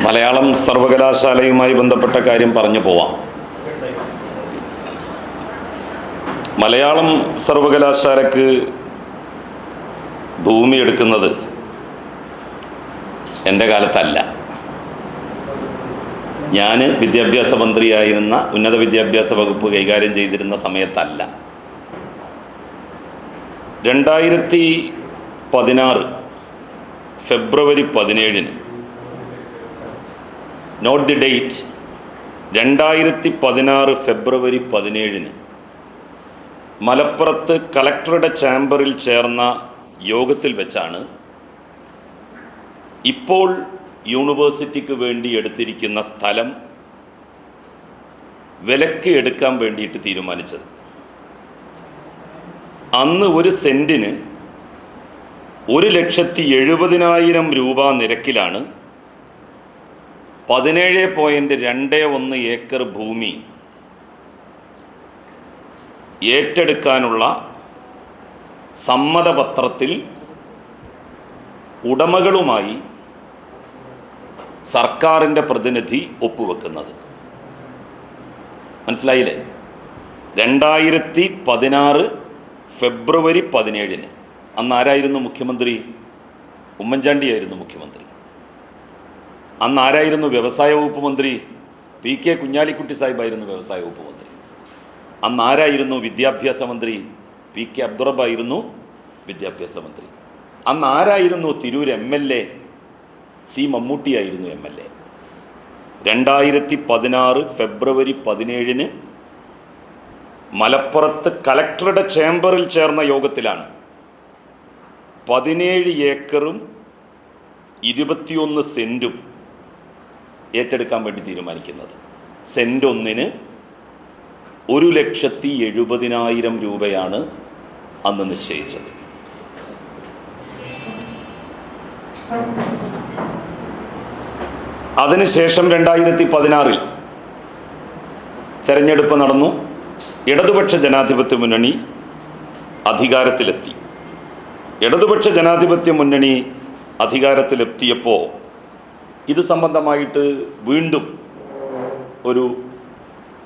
മലയാളം സർവകലാശാലയുമായി ബന്ധപ്പെട്ട കാര്യം പറഞ്ഞു പോവാം. മലയാളം സർവകലാശാലയ്ക്ക് ഭൂമി എടുക്കുന്നത് എൻ്റെ കാലത്തല്ല. ഞാൻ വിദ്യാഭ്യാസ മന്ത്രിയായിരുന്ന ഉന്നത വിദ്യാഭ്യാസ വകുപ്പ് കൈകാര്യം ചെയ്തിരുന്ന സമയത്തല്ല. 2016 ഫെബ്രുവരി 17 നോട്ട് ദി ഡേറ്റ്, 2016 ഫെബ്രുവരി 17 മലപ്പുറത്ത് കളക്ടറുടെ ചാംബറിൽ ചേർന്ന യോഗത്തിൽ വെച്ചാണ് ഇപ്പോൾ യൂണിവേഴ്സിറ്റിക്ക് വേണ്ടി എടുത്തിരിക്കുന്ന സ്ഥലം വിലക്ക് എടുക്കാൻ വേണ്ടിയിട്ട് തീരുമാനിച്ചത്. അന്ന് ഒരു സെൻറ്റിന് 1,70,000 രൂപ നിരക്കിലാണ് 17.21 ഏക്കർ ഭൂമി ഏറ്റെടുക്കാനുള്ള സമ്മതപത്രത്തിൽ ഉടമകളുമായി സർക്കാരിൻ്റെ പ്രതിനിധി ഒപ്പുവെക്കുന്നത്. മനസ്സിലായില്ലേ? 2016 ഫെബ്രുവരി 17 അന്ന് ആരായിരുന്നു മുഖ്യമന്ത്രി? ഉമ്മൻചാണ്ടിയായിരുന്നു മുഖ്യമന്ത്രി. അന്ന് ആരായിരുന്നു വ്യവസായ വകുപ്പ് മന്ത്രി? PK കുഞ്ഞാലിക്കുട്ടി സാഹിബായിരുന്നു വ്യവസായ വകുപ്പ് മന്ത്രി. അന്ന് ആരായിരുന്നു വിദ്യാഭ്യാസ മന്ത്രി? PK അബ്ദുറബ്ബായിരുന്നു വിദ്യാഭ്യാസ മന്ത്രി. അന്ന് ആരായിരുന്നു തിരൂർ MLA? C മമ്മൂട്ടിയായിരുന്നു MLA. 2016 ഫെബ്രുവരി 17 മലപ്പുറത്ത് കളക്ടറുടെ ചേംബറിൽ ചേർന്ന യോഗത്തിലാണ് 17 ഏക്കറും 21 സെൻറ്റും ഏറ്റെടുക്കാൻ വേണ്ടി തീരുമാനിക്കുന്നത്. സെൻറ്റ് ഒന്നിന് 1,70,000 രൂപയാണ് അന്ന് നിശ്ചയിച്ചത്. അതിനുശേഷം 2016 തെരഞ്ഞെടുപ്പ് നടന്നു. ഇടതുപക്ഷ ജനാധിപത്യ മുന്നണി അധികാരത്തിലെത്തി. ഇടതുപക്ഷ ജനാധിപത്യ മുന്നണി അധികാരത്തിലെത്തിയപ്പോൾ ഇത് സംബന്ധമായിട്ട് വീണ്ടും ഒരു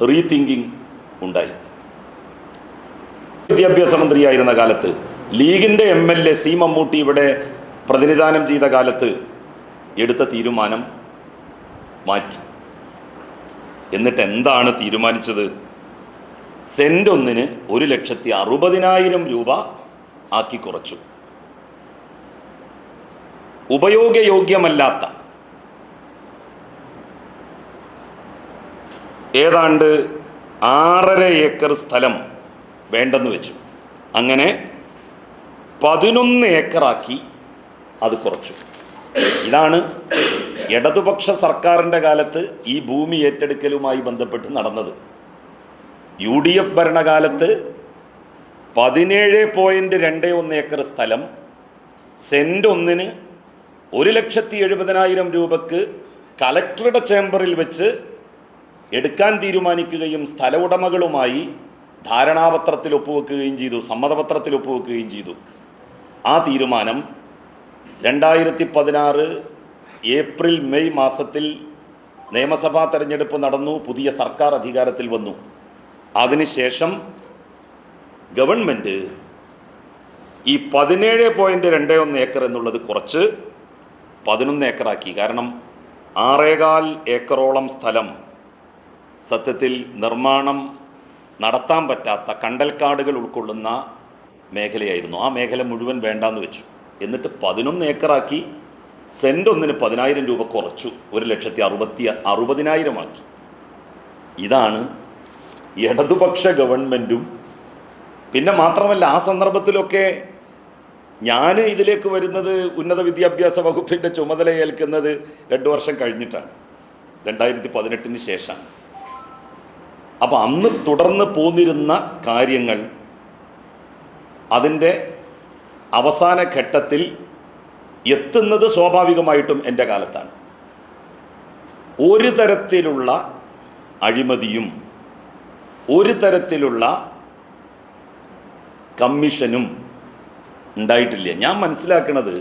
റീതിങ്കിങ് ഉണ്ടായി. വിദ്യാഭ്യാസ മന്ത്രിയായിരുന്ന കാലത്ത് ലീഗിൻ്റെ MLA C മമ്മൂട്ടി ഇവിടെ പ്രതിനിധാനം ചെയ്ത കാലത്ത് എടുത്ത തീരുമാനം മാറ്റി. എന്നിട്ട് എന്താണ് തീരുമാനിച്ചത്? സെൻറ്റ് ഒന്നിന് 1,60,000 രൂപ ആക്കി കുറച്ചു. ഉപയോഗയോഗ്യമല്ലാത്ത ഏതാണ്ട് 6.5 ഏക്കർ സ്ഥലം വേണ്ടെന്ന് വെച്ചു. അങ്ങനെ 11 ഏക്കറാക്കി അത് കുറച്ചു. ഇതാണ് ഇടതുപക്ഷ സർക്കാരിൻ്റെ കാലത്ത് ഈ ഭൂമി ഏറ്റെടുക്കലുമായി ബന്ധപ്പെട്ട് നടന്നത്. UDF ഭരണകാലത്ത് 17.21 ഏക്കർ സ്ഥലം സെൻറ്റ് ഒന്നിന് 1,70,000 രൂപക്ക് കളക്ടറുടെ ചേംബറിൽ വെച്ച് എടുക്കാൻ തീരുമാനിക്കുകയും സ്ഥല ഉടമകളുമായി ധാരണാപത്രത്തിൽ ഒപ്പുവെക്കുകയും ചെയ്തു, സമ്മതപത്രത്തിൽ ഒപ്പുവെക്കുകയും ചെയ്തു. ആ തീരുമാനം 2016 ഏപ്രിൽ മെയ് മാസത്തിൽ നിയമസഭാ തെരഞ്ഞെടുപ്പ് നടന്നു. പുതിയ സർക്കാർ അധികാരത്തിൽ വന്നു. അതിനുശേഷം ഗവൺമെൻറ് ഈ 17.21 ഏക്കർ എന്നുള്ളത് കുറച്ച് 11 ഏക്കറാക്കി. കാരണം 6.25 ഏക്കറോളം സ്ഥലം സത്യത്തിൽ നിർമ്മാണം നടത്താൻ പറ്റാത്ത കണ്ടൽക്കാടുകൾ ഉൾക്കൊള്ളുന്ന മേഖലയായിരുന്നു. ആ മേഖല മുഴുവൻ വേണ്ടാന്ന് വെച്ചു. എന്നിട്ട് 11 ഏക്കറാക്കി സെൻറ്റ് ഒന്നിന് 10,000 രൂപ കുറച്ചു, 1,60,000 ആക്കി. ഇതാണ് ഇടതുപക്ഷ ഗവൺമെൻറ്റും. പിന്നെ മാത്രമല്ല, ആ സന്ദർഭത്തിലൊക്കെ ഞാൻ ഇതിലേക്ക് വരുന്നത് ഉന്നത വിദ്യാഭ്യാസ വകുപ്പിൻ്റെ ചുമതല ഏൽക്കുന്നത് 2 വർഷം കഴിഞ്ഞിട്ടാണ്, 2018 ശേഷം. അപ്പോൾ അന്ന് തുടർന്ന് പോന്നിരുന്ന കാര്യങ്ങൾ അതിൻ്റെ അവസാന ഘട്ടത്തിൽ എത്തുന്നത് സ്വാഭാവികമായിട്ടും എൻ്റെ കാലത്താണ്. ഒരു തരത്തിലുള്ള അഴിമതിയും ഒരു തരത്തിലുള്ള കമ്മീഷനും ഉണ്ടായിട്ടില്ല. ഞാൻ മനസ്സിലാക്കുന്നത്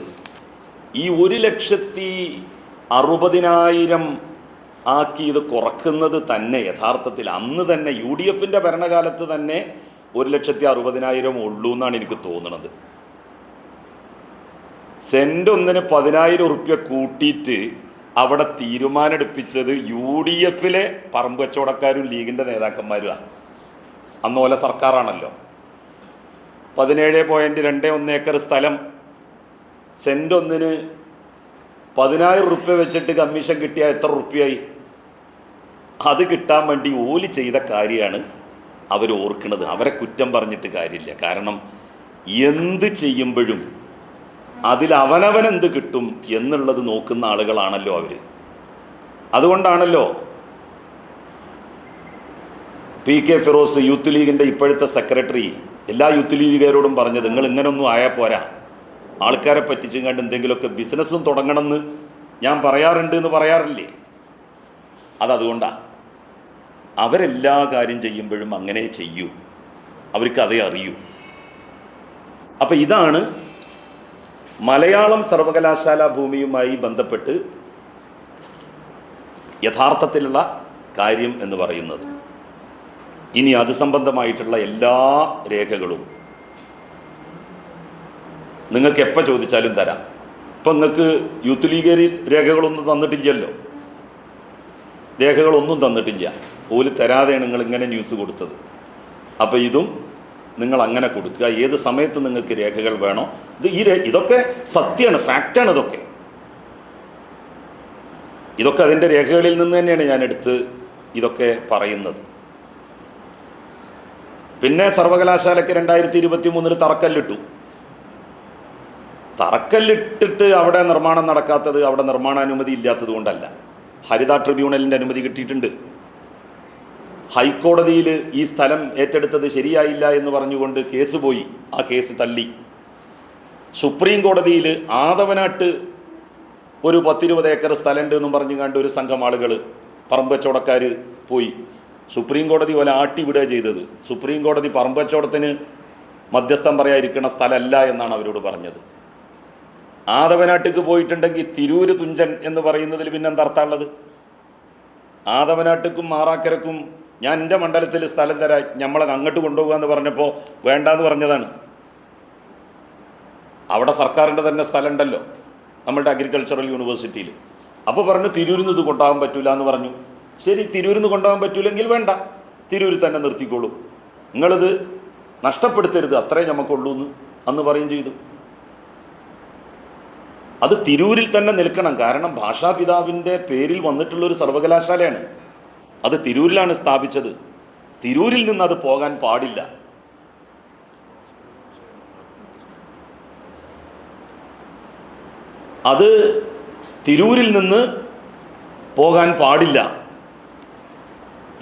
ഈ 1,70,000 60,000 ആക്കി ഇത് കുറക്കുന്നത് തന്നെ യഥാർത്ഥത്തിൽ അന്ന് തന്നെ UDFിൻ്റെ ഭരണകാലത്ത് തന്നെ 1,60,000 ഉള്ളൂ എന്നാണ് എനിക്ക് തോന്നുന്നത്. സെൻ്റ് ഒന്നിന് 10,000 ഉറുപ്പ്യ കൂട്ടിയിട്ട് അവിടെ തീരുമാനമെടുപ്പിച്ചത് UDFിലെ പറമ്പ് കച്ചവടക്കാരും ലീഗിൻ്റെ നേതാക്കന്മാരുമാണ്. അന്ന് ഓല സർക്കാരാണല്ലോ. 17.21 ഏക്കർ സ്ഥലം സെൻ്റ് ഒന്നിന് 10,000 ഉറുപ്പ്യ വെച്ചിട്ട് കമ്മീഷൻ കിട്ടിയാൽ എത്ര ഉറുപ്പ്യായി? അത് കിട്ടാൻ വേണ്ടി ഓല് ചെയ്ത കാര്യമാണ് അവർ ഓർക്കുന്നത്. അവരെ കുറ്റം പറഞ്ഞിട്ട് കാര്യമില്ല. കാരണം എന്ത് ചെയ്യുമ്പോഴും അതിൽ അവനവനെന്ത് കിട്ടും എന്നുള്ളത് നോക്കുന്ന ആളുകളാണല്ലോ അവർ. അതുകൊണ്ടാണല്ലോ PK ഫിറോസ് യൂത്ത് ലീഗിൻ്റെ ഇപ്പോഴത്തെ സെക്രട്ടറി എല്ലാ യൂത്ത് ലീഗുകാരോടും പറഞ്ഞത്, നിങ്ങൾ ഇങ്ങനൊന്നും ആയാൽ പോരാ, ആൾക്കാരെ പറ്റിച്ചും കണ്ട് എന്തെങ്കിലുമൊക്കെ ബിസിനസ്സും തുടങ്ങണമെന്ന് ഞാൻ പറയാറുണ്ട് എന്ന് പറയാറില്ലേ? അതതുകൊണ്ടാണ്. അവരെല്ലാ കാര്യം ചെയ്യുമ്പോഴും അങ്ങനെ ചെയ്യൂ, അവർക്ക് അതേ അറിയൂ. അപ്പം ഇതാണ് മലയാളം സർവകലാശാല ഭൂമിയുമായി ബന്ധപ്പെട്ട് യഥാർത്ഥത്തിലുള്ള കാര്യം എന്ന് പറയുന്നത്. ഇനി അത് സംബന്ധമായിട്ടുള്ള എല്ലാ രേഖകളും നിങ്ങൾക്ക് എപ്പോൾ ചോദിച്ചാലും തരാം. ഇപ്പം നിങ്ങൾക്ക് യൂത്ത് ലീഗ് രേഖകളൊന്നും തന്നിട്ടില്ലല്ലോ, രേഖകളൊന്നും തന്നിട്ടില്ല. ഓല് തരാതെയാണ് നിങ്ങൾ ഇങ്ങനെ ന്യൂസ് കൊടുത്തത്. അപ്പോൾ ഇതും നിങ്ങൾ അങ്ങനെ കൊടുക്കുക. ഏത് സമയത്ത് നിങ്ങൾക്ക് രേഖകൾ വേണോ, ഇതൊക്കെ സത്യമാണ്, ഫാക്റ്റാണ്. ഇതൊക്കെ അതിൻ്റെ രേഖകളിൽ നിന്ന് തന്നെയാണ് ഞാൻ എടുത്ത് ഇതൊക്കെ പറയുന്നത്. പിന്നെ സർവകലാശാലയ്ക്ക് 2023 തറക്കല്ലിട്ടിട്ട് അവിടെ നിർമ്മാണം നടക്കാത്തത് അവിടെ നിർമ്മാണാനുമതി ഇല്ലാത്തത് കൊണ്ടല്ല. ഹരിത ട്രിബ്യൂണലിൻ്റെ അനുമതി കിട്ടിയിട്ടുണ്ട്. ഹൈക്കോടതിയിൽ ഈ സ്ഥലം ഏറ്റെടുത്തത് ശരിയായില്ല എന്ന് പറഞ്ഞുകൊണ്ട് കേസ് പോയി. ആ കേസ് തള്ളി. സുപ്രീം കോടതിയിൽ ആദവനാട്ട് ഒരു 10-20 ഏക്കർ സ്ഥലമുണ്ട് എന്നും പറഞ്ഞു കണ്ട് ഒരു സംഘം ആളുകൾ പറമ്പ് കച്ചവടക്കാർ പോയി. സുപ്രീം കോടതി പോലെ ആട്ടിവിടുക ചെയ്തത്. സുപ്രീം കോടതി പറമ്പ് കച്ചവടത്തിന് മധ്യസ്ഥം പറയാതിരിക്കുന്ന സ്ഥലമല്ല എന്നാണ് അവരോട് പറഞ്ഞത്. ആദവനാട്ടിക്ക് പോയിട്ടുണ്ടെങ്കിൽ തിരൂര് തുഞ്ചൻ എന്ന് പറയുന്നതിൽ പിന്നെ എന്തർത്ഥമുള്ളത്? ആദവനാട്ടിക്കും മാറാക്കരക്കും ഞാൻ എൻ്റെ മണ്ഡലത്തിൽ സ്ഥലം തരാം, നമ്മളെ അങ്ങോട്ട് കൊണ്ടുപോകുക എന്ന് പറഞ്ഞപ്പോൾ വേണ്ടാന്ന് പറഞ്ഞതാണ്. അവിടെ സർക്കാരിൻ്റെ തന്നെ സ്ഥലം ഉണ്ടല്ലോ നമ്മളുടെ അഗ്രികൾച്ചറൽ യൂണിവേഴ്സിറ്റിയിൽ. അപ്പോൾ പറഞ്ഞു തിരൂരിൽ നിന്ന് ഇത് കൊണ്ടുപോകാൻ പറ്റില്ല എന്ന് പറഞ്ഞു. ശരി, തിരൂരിൽ നിന്ന് കൊണ്ടുപോകാൻ പറ്റില്ലെങ്കിൽ വേണ്ട, തിരൂരിൽ തന്നെ നിർത്തിക്കോളൂ, നിങ്ങളിത് നഷ്ടപ്പെടുത്തരുത്, അത്രേ നമുക്കുള്ളൂ എന്ന് അന്ന് പറയുകയും ചെയ്തു. അത് തിരൂരിൽ തന്നെ നിൽക്കണം. കാരണം ഭാഷാപിതാവിൻ്റെ പേരിൽ വന്നിട്ടുള്ളൊരു സർവകലാശാലയാണ്. അത് തിരൂരിലാണ് സ്ഥാപിച്ചത്. തിരൂരിൽ നിന്ന് അത് പോകാൻ പാടില്ല. അത് തിരൂരിൽ നിന്ന് പോകാൻ പാടില്ല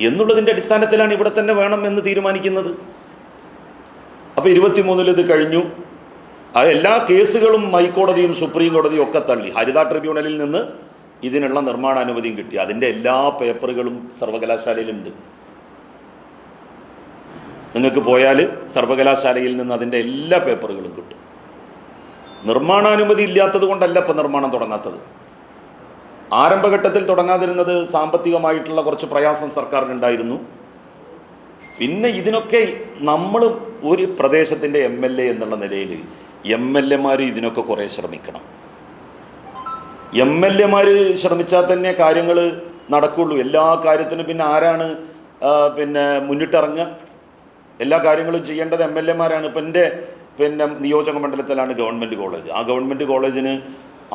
എന്നുള്ളതിൻ്റെ അടിസ്ഥാനത്തിലാണ് ഇവിടെ തന്നെ വേണം എന്ന് തീരുമാനിക്കുന്നത്. അപ്പോൾ 23 ഇത് കഴിഞ്ഞു. എല്ലാ കേസുകളും ഹൈക്കോടതിയും സുപ്രീം കോടതിയും ഒക്കെ തള്ളി. ഹരിത ട്രിബ്യൂണലിൽ നിന്ന് ഇതിനുള്ള നിർമ്മാണാനുമതിയും കിട്ടി. അതിൻ്റെ എല്ലാ പേപ്പറുകളും സർവകലാശാലയിലുണ്ട്. നിങ്ങൾക്ക് പോയാൽ സർവകലാശാലയിൽ നിന്ന് അതിൻ്റെ എല്ലാ പേപ്പറുകളും കിട്ടും. നിർമ്മാണാനുമതി ഇല്ലാത്തത് കൊണ്ടല്ല ഇപ്പം നിർമ്മാണം തുടങ്ങാത്തത്. ആരംഭഘട്ടത്തിൽ തുടങ്ങാതിരുന്നത് സാമ്പത്തികമായിട്ടുള്ള കുറച്ച് പ്രയാസം സർക്കാരിനുണ്ടായിരുന്നു. പിന്നെ ഇതിനൊക്കെ നമ്മൾ ഒരു പ്രദേശത്തിൻ്റെ MLA എന്നുള്ള നിലയിൽ MLA ഇതിനൊക്കെ കുറേ ശ്രമിക്കണം. MLA ശ്രമിച്ചാൽ തന്നെ കാര്യങ്ങൾ നടക്കുള്ളൂ. എല്ലാ കാര്യത്തിനും പിന്നെ ആരാണ് മുന്നിട്ടിറങ്ങുക? എല്ലാ കാര്യങ്ങളും ചെയ്യേണ്ടത് MLA. ഇപ്പം എൻ്റെ നിയോജക മണ്ഡലത്തിലാണ് ഗവൺമെൻറ് കോളേജ്. ആ ഗവൺമെൻറ് കോളേജിന്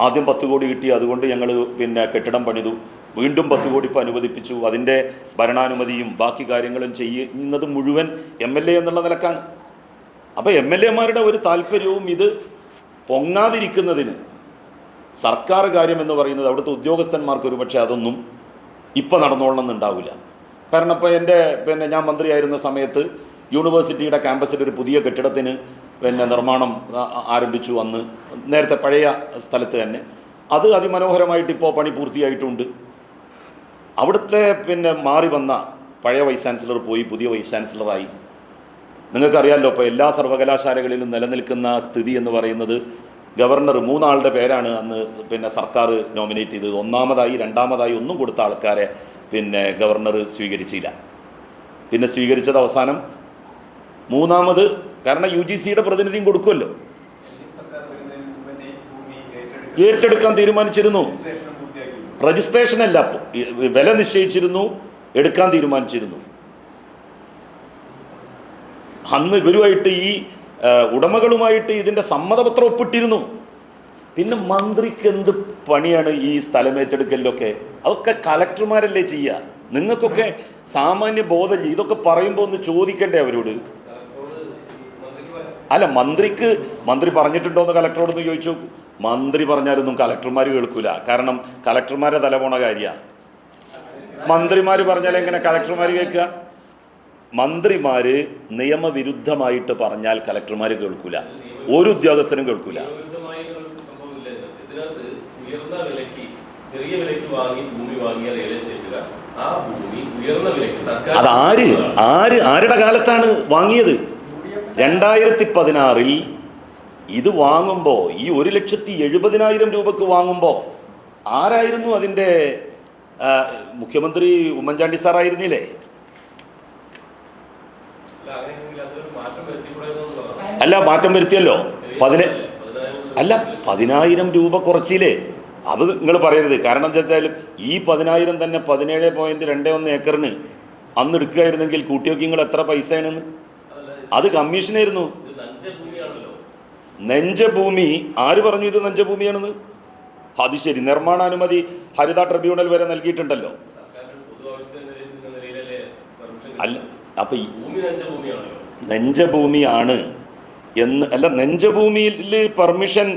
ആദ്യം 10 കോടി കിട്ടി. അതുകൊണ്ട് ഞങ്ങൾ കെട്ടിടം പണിതു. വീണ്ടും 10 കോടി ഇപ്പോൾ അനുവദിപ്പിച്ചു. അതിൻ്റെ ഭരണാനുമതിയും ബാക്കി കാര്യങ്ങളും ചെയ്യുന്നത് മുഴുവൻ MLA എന്നുള്ള നിലക്കാണ്. അപ്പോൾ MLA ഒരു താല്പര്യവും ഇത് പൊങ്ങാതിരിക്കുന്നതിന് സർക്കാർ കാര്യം എന്ന് പറയുന്നത് അവിടുത്തെ ഉദ്യോഗസ്ഥന്മാർക്ക് ഒരു പക്ഷേ അതൊന്നും ഇപ്പം നടന്നോളണമെന്നുണ്ടാവില്ല. കാരണം ഇപ്പോൾ ഞാൻ മന്ത്രിയായിരുന്ന സമയത്ത് യൂണിവേഴ്സിറ്റിയുടെ ക്യാമ്പസിൽ ഒരു പുതിയ കെട്ടിടത്തിന് നിർമ്മാണം ആരംഭിച്ചു. അന്ന് നേരത്തെ പഴയ സ്ഥലത്ത് തന്നെ അത് അതിമനോഹരമായിട്ട് ഇപ്പോൾ പണി പൂർത്തിയായിട്ടുണ്ട്. അവിടുത്തെ മാറി വന്ന പഴയ വൈസ് ചാൻസലർ പോയി പുതിയ വൈസ് ചാൻസലറായി. നിങ്ങൾക്കറിയാമല്ലോ ഇപ്പോൾ എല്ലാ സർവകലാശാലകളിലും നിലനിൽക്കുന്ന സ്ഥിതി എന്ന് പറയുന്നത് ഗവർണർ 3 ആളുടെ പേരാണ് അന്ന് പിന്നെ സർക്കാർ നോമിനേറ്റ് ചെയ്തത്. ഒന്നാമതായി രണ്ടാമതായി ഒന്നും കൊടുത്ത ആൾക്കാരെ പിന്നെ ഗവർണർ സ്വീകരിച്ചില്ല. പിന്നെ സ്വീകരിച്ചത് അവസാനം മൂന്നാമത്, കാരണം UGCയുടെ പ്രതിനിധിയും കൊടുക്കുമല്ലോ, ഏറ്റെടുക്കാൻ തീരുമാനിച്ചിരുന്നു. രജിസ്ട്രേഷൻ അല്ല, വില നിശ്ചയിച്ചിരുന്നു, എടുക്കാൻ തീരുമാനിച്ചിരുന്നു. അന്ന് ഇവരുമായിട്ട് ഈ ഉടമകളുമായിട്ട് ഇതിൻ്റെ സമ്മതപത്രം ഒപ്പിട്ടിരുന്നു. പിന്നെ മന്ത്രിക്ക് എന്ത് പണിയാണ് ഈ സ്ഥലം ഏറ്റെടുക്കലിലൊക്കെ? അതൊക്കെ കലക്ടർമാരല്ലേ ചെയ്യുക? നിങ്ങൾക്കൊക്കെ സാമാന്യ ബോധം ഇതൊക്കെ പറയുമ്പോൾ ഒന്ന് ചോദിക്കണ്ടേ അവരോട്? അല്ല, മന്ത്രി പറഞ്ഞിട്ടുണ്ടോയെന്ന് കലക്ടറോടൊന്ന് ചോദിച്ചു. മന്ത്രി പറഞ്ഞാലൊന്നും കലക്ടർമാർ കേൾക്കൂല. കാരണം കലക്ടർമാരെ തല പോണ കാര്യമാണ്. മന്ത്രിമാർ പറഞ്ഞാൽ എങ്ങനെ കലക്ടർമാർ കേൾക്കുക? മന്ത്രിമാർ നിയമവിരുദ്ധമായിട്ട് പറഞ്ഞാൽ കലക്ടർമാർ കേൾക്കൂല, ഒരു ഉദ്യോഗസ്ഥനും കേൾക്കൂല. അത് ആരുടെ കാലത്താണ് വാങ്ങിയത്? 2016 ഇത് വാങ്ങുമ്പോൾ, ഈ 1,70,000 രൂപക്ക് വാങ്ങുമ്പോൾ ആരായിരുന്നു അതിൻ്റെ മുഖ്യമന്ത്രി? ഉമ്മൻചാണ്ടി സാറായിരുന്നില്ലേ? അല്ല, മാറ്റം വരുത്തിയല്ലോ. 10,000 രൂപ കുറച്ചില്ലേ? അത് നിങ്ങൾ പറയരുത്. കാരണം എന്താ വെച്ചാൽ ഈ 10,000 തന്നെ 17.21 ഏക്കറിന് അന്ന് എടുക്കുകയായിരുന്നെങ്കിൽ കൂട്ടിയൊക്കെ നിങ്ങൾ എത്ര പൈസയാണെന്ന്? അത് കമ്മീഷനായിരുന്നു. നെഞ്ചഭൂമി ആര് പറഞ്ഞു ഇത് നെഞ്ചഭൂമിയാണെന്ന്? അത് ശരി, നിർമ്മാണാനുമതി ഹരിത ട്രിബ്യൂണൽ വരെ നൽകിയിട്ടുണ്ടല്ലോ. അല്ല, അപ്പൊ നെഞ്ചഭൂമിയാണ് എന്ന് അല്ല, നെഞ്ചഭൂമിയിൽ പെർമിഷൻ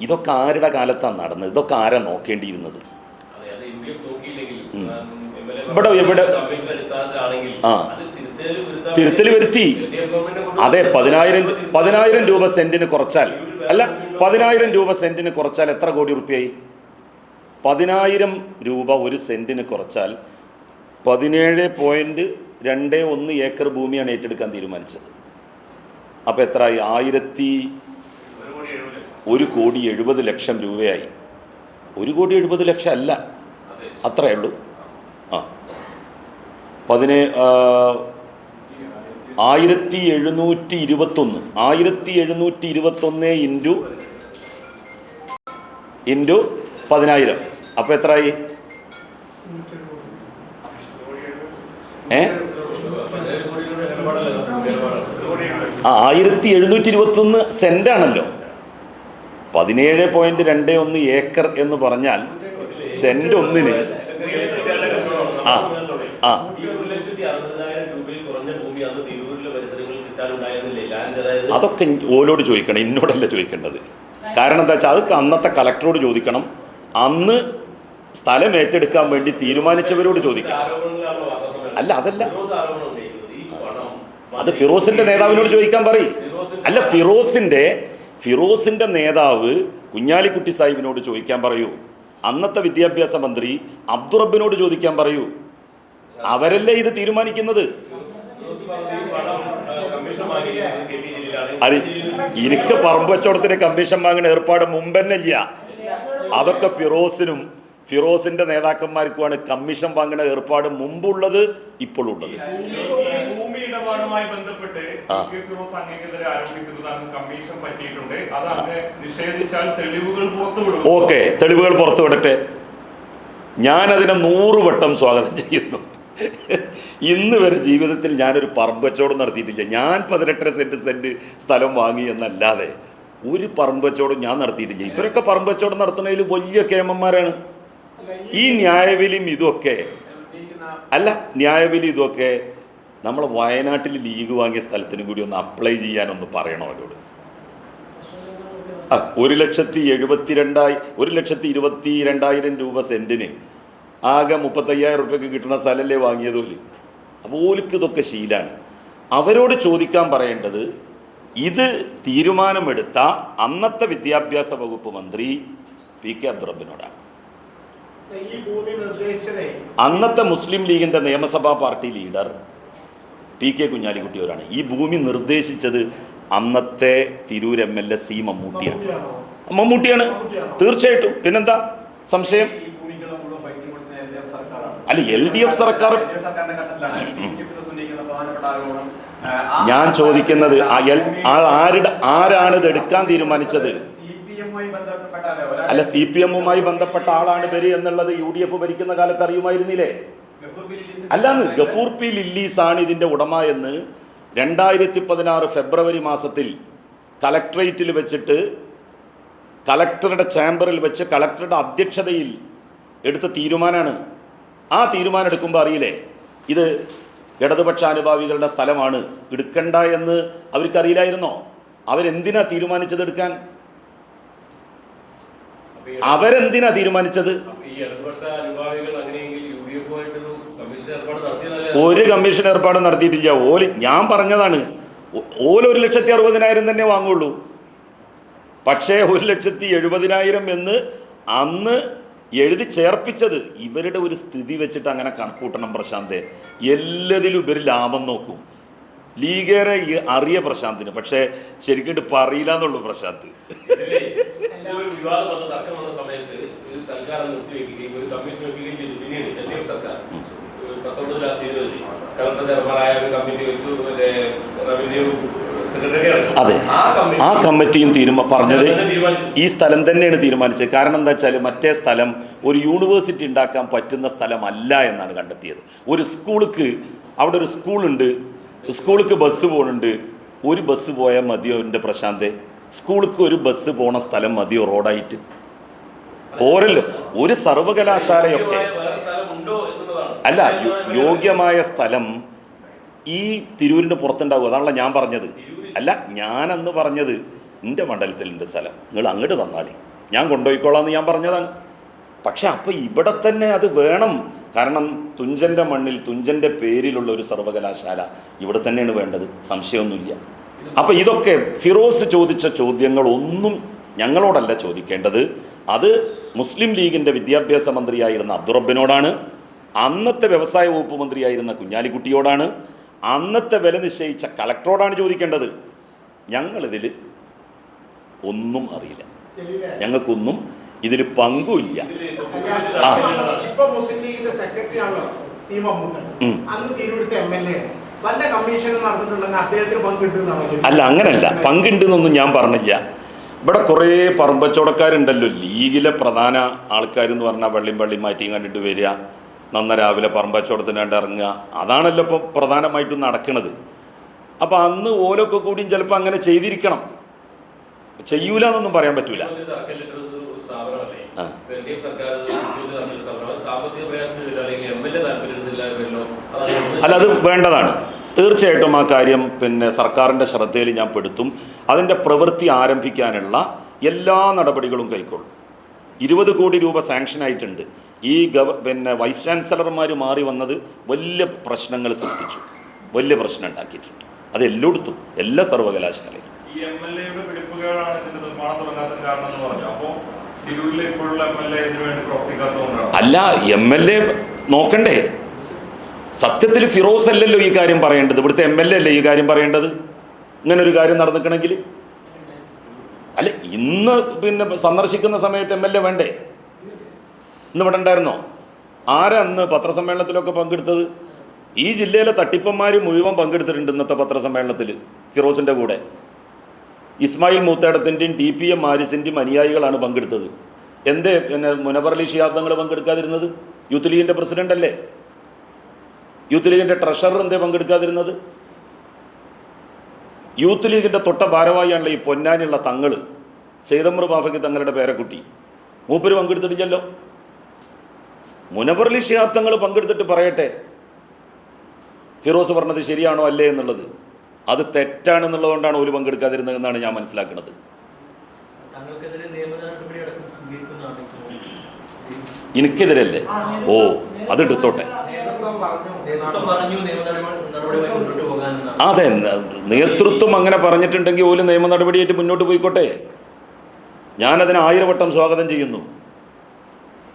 ഇതൊക്കെ ആരുടെ കാലത്താണ് നടന്നത്? ഇതൊക്കെ ആരാ നോക്കേണ്ടിയിരുന്നത്? ഇവിടെ തിരുത്തൽ വരുത്തി. അതെ, 10,000 രൂപ സെന്റിന് കുറച്ചാൽ, അല്ല 10,000 രൂപ സെന്റിന് കുറച്ചാൽ എത്ര കോടി റുപ്യായി? 10,000 രൂപ ഒരു സെന്റിന് കുറച്ചാൽ 17.21 ഏക്കർ ഭൂമിയാണ് ഏറ്റെടുക്കാൻ തീരുമാനിച്ചത്. അപ്പോൾ എത്രയായി? 1,70,00,000 രൂപയായി. 1,70,00,000 അല്ല, അത്രയേ ഉള്ളൂ. 1721 ഇൻറ്റു 10,000. അപ്പോൾ എത്രയായി? 1721 സെന്റാണല്ലോ. 17.21 ഏക്കർ എന്ന് പറഞ്ഞാൽ സെന്റ് ഒന്നിന് അതൊക്കെ ഓലോട് ചോദിക്കണം, എന്നോടല്ല ചോദിക്കേണ്ടത്. കാരണം എന്താ വെച്ചാൽ അതൊക്കെ അന്നത്തെ കളക്ടറോട് ചോദിക്കണം, അന്ന് സ്ഥലം ഏറ്റെടുക്കാൻ വേണ്ടി തീരുമാനിച്ചവരോട് ചോദിക്കണം. അല്ല, അതല്ല, അത് ഫിറോസിന്റെ നേതാവിനോട് ചോദിക്കാൻ പറയും. അല്ല, ഫിറോസിന്റെ നേതാവ് കുഞ്ഞാലിക്കുട്ടി സാഹിബിനോട് ചോദിക്കാൻ പറയൂ. അന്നത്തെ വിദ്യാഭ്യാസ മന്ത്രി അബ്ദുറബ്ബിനോട് ചോദിക്കാൻ പറയൂ. അവരല്ലേ ഇത് തീരുമാനിക്കുന്നത്. അത് എനിക്ക് പറമ്പ് കച്ചവടത്തിന് കമ്മീഷൻ വാങ്ങുന്ന ഏർപ്പാട് മുമ്പന്നെ ഇല്ല. അതൊക്കെ ഫിറോസിന്റെ നേതാക്കന്മാർക്കുമാണ് കമ്മീഷൻ വാങ്ങുന്ന ഏർപ്പാട് മുമ്പുള്ളത്, ഇപ്പോഴുള്ളത്. ഓക്കെ, തെളിവുകൾ പുറത്തുവിടട്ടെ. ഞാനതിനെ 100 വട്ടം സ്വാഗതം ചെയ്യുന്നു. ഇന്ന് വരെ ജീവിതത്തിൽ ഞാനൊരു പറമ്പ് കച്ചവടം നടത്തിയിട്ടില്ല. ഞാൻ 18 സെന്റ് സ്ഥലം വാങ്ങി എന്നല്ലാതെ ഒരു പറമ്പ് കച്ചവടം ഞാൻ നടത്തിയിട്ടില്ല. ഇവരൊക്കെ പറമ്പ് കച്ചവടം നടത്തുന്നതിൽ വലിയ കേമന്മാരാണ്. ഈ ന്യായവിലയും ഇതൊക്കെ നമ്മൾ വയനാട്ടിൽ ലീഗ് വാങ്ങിയ സ്ഥലത്തിന് കൂടി ഒന്ന് അപ്ലൈ ചെയ്യാനൊന്ന് പറയണോ അവരോട്? 1,22,000 രൂപ സെന്റിന് ആകെ 35,000 റുപ്യക്ക് കിട്ടുന്ന സ്ഥലമല്ലേ വാങ്ങിയത് പോലും. അപ്പോൾ ഓലിക്ക് ഇതൊക്കെ ശീലാണ്. അവരോട് ചോദിക്കാൻ പറയേണ്ടത് ഇത് തീരുമാനമെടുത്ത അന്നത്തെ വിദ്യാഭ്യാസ വകുപ്പ് മന്ത്രി PK അബ്ദുറബ്ബിനോടാണ്. അന്നത്തെ മുസ്ലിം ലീഗിന്റെ നിയമസഭാ പാർട്ടി ലീഡർ PK കുഞ്ഞാലിക്കുട്ടിയോരാണ്. ഈ ഭൂമി നിർദ്ദേശിച്ചത് അന്നത്തെ തിരൂർ MLA സി മമ്മൂട്ടിയാണ് തീർച്ചയായിട്ടും. പിന്നെന്താ സംശയം? അല്ല, LDF സർക്കാർ. ഞാൻ ചോദിക്കുന്നത് ആരാണ് ഇത് എടുക്കാൻ തീരുമാനിച്ചത്? അല്ല, CPM-മായി ബന്ധപ്പെട്ട ആളാണ് ഇവര് എന്നുള്ളത് UDF ഭരിക്കുന്ന കാലത്ത് അറിയുമായിരുന്നില്ലേ? അല്ലാന്ന് ഗഫൂർ പി ലില്ലീസ് ആണ് ഇതിന്റെ ഉടമ എന്ന് 2016 ഫെബ്രുവരി മാസത്തിൽ കളക്ടറേറ്റിൽ വെച്ചിട്ട്, കളക്ടറുടെ ചേംബറിൽ വെച്ച് കളക്ടറുടെ അധ്യക്ഷതയിൽ എടുത്ത തീരുമാനമാണ്. ആ തീരുമാനം എടുക്കുമ്പോൾ അറിയില്ലേ ഇത് ഇടതുപക്ഷാനുഭാവികളുടെ സ്ഥലമാണ്, എടുക്കണ്ട എന്ന് അവർക്കറിയില്ലായിരുന്നോ? അവരെന്തിനാ തീരുമാനിച്ചത് എടുക്കാൻ? അവരെന്തിനാ തീരുമാനിച്ചത്? ഒരു കമ്മീഷൻ ഏർപ്പാട് നടത്തിയിട്ടില്ല. ഞാൻ പറഞ്ഞതാണ്, 1,60,60,000 തന്നെ വാങ്ങുള്ളൂ. പക്ഷേ 1,70,000 എന്ന് അന്ന് എഴുതി ചേർപ്പിച്ചത് ഇവരുടെ ഒരു സ്ഥിതി വെച്ചിട്ട് അങ്ങനെ കണക്കൂട്ടണം പ്രശാന്തെ. എല്ലാത്തിലും ഇവർ ലാഭം നോക്കും. ലീഗേറെ അറിയ പ്രശാന്തിന്, പക്ഷേ ശരിക്കും പറയില്ല എന്നുള്ളൂ പ്രശാന്ത്. അതെ, ആ കമ്മിറ്റിയും പറഞ്ഞത് ഈ സ്ഥലം തന്നെയാണ് തീരുമാനിച്ചത്. കാരണം എന്താ വെച്ചാൽ മറ്റേ സ്ഥലം ഒരു യൂണിവേഴ്സിറ്റി ഉണ്ടാക്കാൻ പറ്റുന്ന സ്ഥലമല്ല എന്നാണ് കണ്ടെത്തിയത്. ഒരു സ്കൂൾക്ക്, അവിടെ ഒരു സ്കൂളുണ്ട്, സ്കൂൾക്ക് ബസ് പോകുന്നുണ്ട്. ഒരു ബസ് പോയാൽ മതിയോ എൻ്റെ പ്രശാന്തെ? സ്കൂൾക്ക് ഒരു ബസ് പോണ സ്ഥലം മതിയോ റോഡായിട്ട്? പോരല്ലോ. ഒരു സർവകലാശാലയൊക്കെ അല്ല, യോഗ്യമായ സ്ഥലം ഈ തിരൂരിൻ്റെ പുറത്തുണ്ടാവും. അതാണല്ലോ ഞാൻ പറഞ്ഞത്. അല്ല, ഞാനന്ന് പറഞ്ഞത് എൻ്റെ മണ്ഡലത്തിലുണ്ട് സ്ഥലം, നിങ്ങൾ അങ്ങോട്ട് തന്നാളി, ഞാൻ കൊണ്ടുപോയിക്കോളാം ഞാൻ പറഞ്ഞതാണ്. പക്ഷെ അപ്പോൾ ഇവിടെ തന്നെ അത് വേണം. കാരണം തുഞ്ചൻ്റെ മണ്ണിൽ തുഞ്ചൻ്റെ പേരിലുള്ള ഒരു സർവകലാശാല ഇവിടെ തന്നെയാണ് വേണ്ടത്, സംശയമൊന്നുമില്ല. അപ്പോൾ ഇതൊക്കെ ഫിറോസ് ചോദിച്ച ചോദ്യങ്ങളൊന്നും ഞങ്ങളോടല്ല ചോദിക്കേണ്ടത്. അത് മുസ്ലിം ലീഗിൻ്റെ വിദ്യാഭ്യാസ മന്ത്രിയായിരുന്ന അബ്ദുറബ്ബിനോടാണ്, അന്നത്തെ വ്യവസായ വകുപ്പ് മന്ത്രിയായിരുന്ന കുഞ്ഞാലിക്കുട്ടിയോടാണ്, അന്നത്തെ വില നിശ്ചയിച്ച കളക്ടറോടാണ് ചോദിക്കേണ്ടത്. ഞങ്ങളിതിൽ ഒന്നും അറിയില്ല, ഞങ്ങൾക്കൊന്നും ഇതിൽ പങ്കുമില്ല. അല്ല, അങ്ങനല്ല, പങ്കുണ്ടെന്നൊന്നും ഞാൻ പറഞ്ഞില്ല. ഇവിടെ കുറേ പറമ്പച്ചവടക്കാരുണ്ടല്ലോ, ലീഗിലെ പ്രധാന ആൾക്കാരെന്ന് പറഞ്ഞാൽ വെള്ളിയും മാറ്റിയും കണ്ടിട്ട് വരിക, രാവിലെ പറമ്പച്ചവടത്തിന് കണ്ട് ഇറങ്ങുക, അതാണല്ലോ ഇപ്പം പ്രധാനമായിട്ടും നടക്കുന്നത്. അപ്പം അന്ന് ഓലൊക്കെ കൂടിയും ചിലപ്പോൾ അങ്ങനെ ചെയ്തിരിക്കണം, ചെയ്യൂല എന്നൊന്നും പറയാൻ പറ്റൂല. അല്ല, അത് വേണ്ടതാണ് തീർച്ചയായിട്ടും. ആ കാര്യം സർക്കാരിൻ്റെ ശ്രദ്ധയിൽ ഞാൻ പെടുത്തും. അതിൻ്റെ പ്രവൃത്തി ആരംഭിക്കാനുള്ള എല്ലാ നടപടികളും കൈക്കൊള്ളും. 20 കോടി രൂപ സാങ്ഷൻ ആയിട്ടുണ്ട്. ഈ വൈസ് ചാൻസലർമാർ മാറി വന്നത് വലിയ പ്രശ്നങ്ങൾ സൃഷ്ടിച്ചു, വലിയ പ്രശ്നം ഉണ്ടാക്കിയിട്ടുണ്ട്. അത് എല്ലായിടത്തും, എല്ലാ സർവകലാശാലയിലും. അല്ല, MLA നോക്കണ്ടേ? സത്യത്തിൽ ഫിറോസ് അല്ലല്ലോ ഈ കാര്യം പറയേണ്ടത്, ഇവിടുത്തെ MLA അല്ലേ ഈ കാര്യം പറയേണ്ടത്. ഇങ്ങനൊരു കാര്യം നടന്നിക്കണമെങ്കിൽ അല്ല, ഇന്ന് സന്ദർശിക്കുന്ന സമയത്ത് MLA വേണ്ടേ? ഇന്ന് ഇവിടെ ഉണ്ടായിരുന്നോ? ആരാ അന്ന് പത്രസമ്മേളനത്തിലൊക്കെ പങ്കെടുത്തത്? ഈ ജില്ലയിലെ തട്ടിപ്പന്മാർ മുഴുവൻ പങ്കെടുത്തിട്ടുണ്ട് ഇന്നത്തെ പത്രസമ്മേളനത്തിൽ ഫിറോസിൻ്റെ കൂടെ. ഇസ്മായിൽ മൂത്തേടത്തിൻ്റെയും TPM മാരിസിൻ്റെയും അനുയായികളാണ് പങ്കെടുത്തത്. എന്തേ മുനവർ അലി ശിഹാബ് തങ്ങൾ പങ്കെടുക്കാതിരുന്നത്? യൂത്ത് ലീഗിൻ്റെ പ്രസിഡന്റ് അല്ലേ? യൂത്ത് ലീഗിൻ്റെ ട്രഷറർ എന്തേ പങ്കെടുക്കാതിരുന്നത്? യൂത്ത് ലീഗിൻ്റെ തൊട്ട ഭാരവാഹിയാണല്ലോ ഈ പൊന്നാനിയുള്ള തങ്ങൾ, സെയ്തമ്ര ബാഫയ്ക്ക് തങ്ങളുടെ പേരക്കുട്ടി. മൂപ്പര് പങ്കെടുത്തിട്ടില്ലല്ലോ. മുനവർ അലി ശിഹാബ് തങ്ങൾ പങ്കെടുത്തിട്ട് പറയട്ടെ ഫിറോസ് പറഞ്ഞത് ശരിയാണോ അല്ലേ എന്നുള്ളത്. അത് തെറ്റാണെന്നുള്ളതുകൊണ്ടാണ് ഒരു പങ്കെടുക്കാതിരുന്നത് എന്നാണ് ഞാൻ മനസ്സിലാക്കുന്നത്. എനിക്കെതിരല്ലേ? ഓ, അതെടുത്തോട്ടെ. അതെ, നേതൃത്വം അങ്ങനെ പറഞ്ഞിട്ടുണ്ടെങ്കിൽ ഓല് നിയമ നടപടിയായിട്ട് മുന്നോട്ട് പോയിക്കോട്ടെ. ഞാനതിന് 1000 വട്ടം സ്വാഗതം ചെയ്യുന്നു.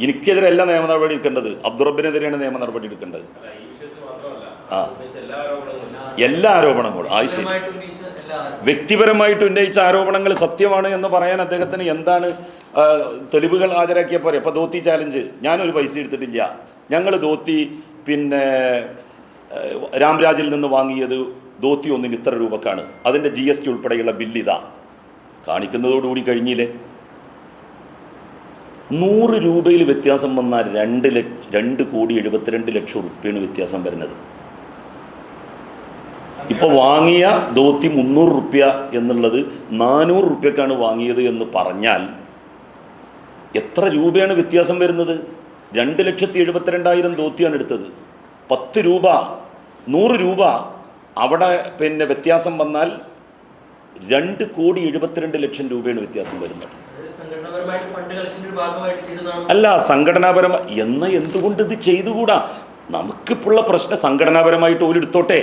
എനിക്കെതിരല്ല നിയമ നടപടി എടുക്കേണ്ടത്, അബ്ദുറബ്ബിനെതിരെയാണ് നിയമ നടപടി എടുക്കേണ്ടത്. എല്ലാ ആരോപണങ്ങളും ആവശ്യം വ്യക്തിപരമായിട്ട് ഉന്നയിച്ച ആരോപണങ്ങൾ സത്യമാണ് എന്ന് പറയാൻ അദ്ദേഹത്തിന് എന്താണ് തെളിവുകൾ ഹാജരാക്കിയ പോരെ? ഇപ്പോൾ ധോത്തി ചാലഞ്ച്, ഞാനൊരു പൈസ എടുത്തിട്ടില്ല, ഞങ്ങൾ ധോത്തി പിന്നെ രാംരാജിൽ നിന്ന് വാങ്ങിയത് ധോത്തി ഒന്നിന് ഇത്ര രൂപക്കാണ്, അതിൻ്റെ GST ഉൾപ്പെടെയുള്ള ബില്ലിതാ കാണിക്കുന്നതോടുകൂടി കഴിഞ്ഞില്ലേ? 100 രൂപയിൽ വ്യത്യാസം വന്നാൽ 2,72,00,000 റുപ്യാണ് വ്യത്യാസം വരുന്നത്. ഇപ്പോൾ വാങ്ങിയ ധോത്തി 300 റുപ്യ എന്നുള്ളത് 400 റുപ്യക്കാണ് വാങ്ങിയത് എന്ന് പറഞ്ഞാൽ എത്ര രൂപയാണ് വ്യത്യാസം വരുന്നത്? 2,72,000 ധോത്തിയാണ് എടുത്തത്. 10 രൂപ 100 രൂപ അവിടെ പിന്നെ വ്യത്യാസം വന്നാൽ 2,72,00,000 രൂപയാണ് വ്യത്യാസം വരുന്നത്. അല്ല, സംഘടനാപരമായി എന്തുകൊണ്ട് ഇത് ചെയ്തുകൂടാ? നമുക്കിപ്പോഴുള്ള പ്രശ്നം സംഘടനാപരമായിട്ട് ഓല് എടുത്തോട്ടെ.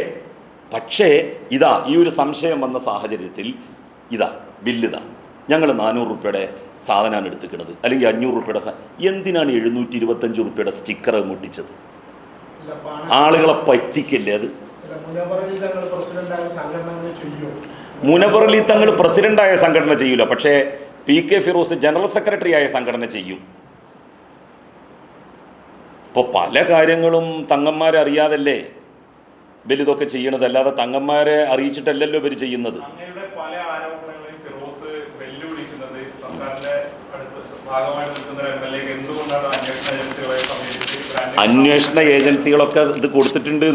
പക്ഷേ ഇതാ ഈ ഒരു സംശയം വന്ന സാഹചര്യത്തിൽ ഇതാ ബില്ലിതാ, ഞങ്ങൾ 400 റുപ്യയുടെ സാധനമാണ് എടുത്തിക്കുന്നത്, അല്ലെങ്കിൽ 500 റുപ്യയുടെ എന്തിനാണ് 725 റുപ്യയുടെ സ്റ്റിക്കർ മുട്ടിച്ചത്? ആളുകളെ പറ്റിക്കല്ലേ അത്? മുനവർ അലി തങ്ങൾ പ്രസിഡന്റായ സംഘടന ചെയ്യൂല, പക്ഷേ PK ഫിറോസ് ജനറൽ സെക്രട്ടറി ആയ സംഘടന ചെയ്യും. ഇപ്പോൾ പല കാര്യങ്ങളും തങ്ങന്മാരെ അറിയാതല്ലേ ഇവരിതൊക്കെ ചെയ്യണത്, അല്ലാതെ തങ്ങന്മാരെ അറിയിച്ചിട്ടല്ലല്ലോ ഇവർ ചെയ്യുന്നത്. അന്വേഷണ ഏജൻസികളൊക്കെ ഇത് കൊടുത്തിട്ടുണ്ട്.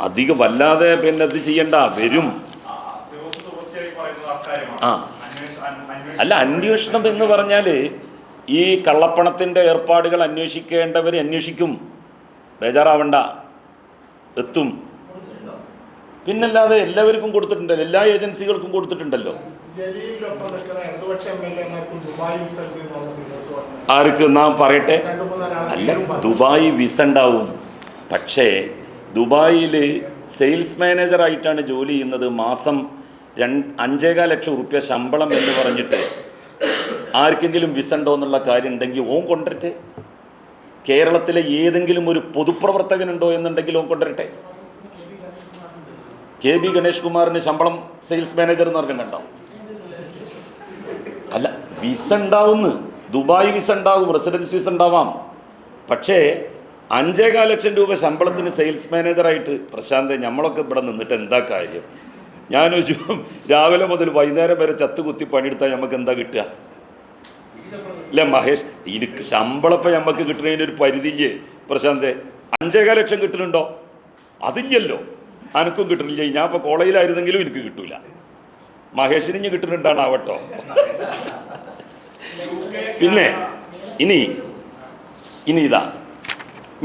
അധികം വല്ലാതെ പിന്നെ ഇത് ചെയ്യണ്ട, വരും. അല്ല, അന്വേഷണം എന്ന് പറഞ്ഞാൽ ഈ കള്ളപ്പണത്തിൻ്റെ ഏർപ്പാടുകൾ അന്വേഷിക്കേണ്ടവർ അന്വേഷിക്കും, ബേജാറാവണ്ട, എത്തും. പിന്നല്ലാതെ എല്ലാവർക്കും കൊടുത്തിട്ടുണ്ടല്ലോ, എല്ലാ ഏജൻസികൾക്കും കൊടുത്തിട്ടുണ്ടല്ലോ. ആർക്ക് നാം പറയട്ടെ? അല്ല, ദുബായ് വിസ ഉണ്ടാവും, പക്ഷേ ദുബായിൽ സെയിൽസ് മാനേജറായിട്ടാണ് ജോലി ചെയ്യുന്നത്. മാസം 5,15 ലക്ഷം റുപ്യ ശമ്പളം എന്ന് പറഞ്ഞിട്ട് ആർക്കെങ്കിലും വിസ ഉണ്ടോ എന്നുള്ള കാര്യം ഉണ്ടെങ്കിൽ ഓൻ കൊണ്ടുവരട്ടെ. കേരളത്തിലെ ഏതെങ്കിലും ഒരു പൊതുപ്രവർത്തകനുണ്ടോ എന്നുണ്ടെങ്കിൽ ഓൻ കൊണ്ടുവരട്ടെ. KB ഗണേഷ് കുമാറിന് ശമ്പളം സെയിൽസ് മാനേജർ എന്ന് പറഞ്ഞിട്ടുണ്ടോ? അല്ല, വിസ ഉണ്ടാവുന്നു, ദുബായ് വിസ ഉണ്ടാവും, റെസിഡൻസ് വിസ ഉണ്ടാവാം. പക്ഷേ 5,15 ലക്ഷം രൂപ ശമ്പളത്തിന് സെയിൽസ് മാനേജറായിട്ട് പ്രശാന്ത് നമ്മളൊക്കെ ഇവിടെ നിന്നിട്ട് എന്താ കാര്യം? ഞാൻ രാവിലെ മുതൽ വൈകുന്നേരം വരെ ചത്തുകുത്തി പണിയെടുത്താൽ നമുക്ക് എന്താ കിട്ടുക? അല്ലേ മഹേഷ്? എനിക്ക് ശമ്പളം ഇപ്പം നമുക്ക് കിട്ടുന്നതിൻ്റെ ഒരു പരിധിയില്ലേ പ്രശാന്ത്? 5,15 ലക്ഷം കിട്ടുന്നുണ്ടോ? അതില്ലല്ലോ, അനക്കും കിട്ടുന്നില്ല. ഞാൻ ഇപ്പോൾ കോളേജിലായിരുന്നെങ്കിലും എനിക്ക് കിട്ടൂല. മഹേഷിന് ഇനി കിട്ടുന്നുണ്ടാണ് ആവട്ടോ. പിന്നെ ഇനി ഇതാ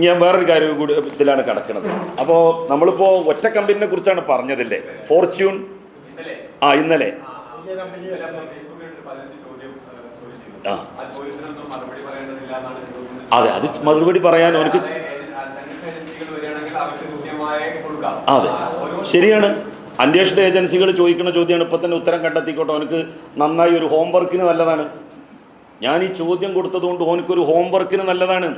ഞാൻ വേറൊരു കാര്യം കൂടി ഇതിലാണ് കിടക്കുന്നത്. അപ്പോൾ നമ്മളിപ്പോൾ ഒറ്റ കമ്പനിനെ കുറിച്ചാണ് പറഞ്ഞതല്ലേ, ഫോർച്യൂൺ. ഇന്നലെ അതെ, അത് മറുപടി പറയാൻ എനിക്ക് അതെ ശരിയാണ്. അന്വേഷണ ഏജൻസികൾ ചോദിക്കുന്ന ചോദ്യമാണ്. ഇപ്പം തന്നെ ഉത്തരം കണ്ടെത്തിക്കോട്ടെ. അവനക്ക് നന്നായി ഒരു ഹോംവർക്കിന് നല്ലതാണ്. ഞാൻ ഈ ചോദ്യം കൊടുത്തതുകൊണ്ട് ഓനക്കൊരു ഹോംവർക്കിന് നല്ലതാണ്.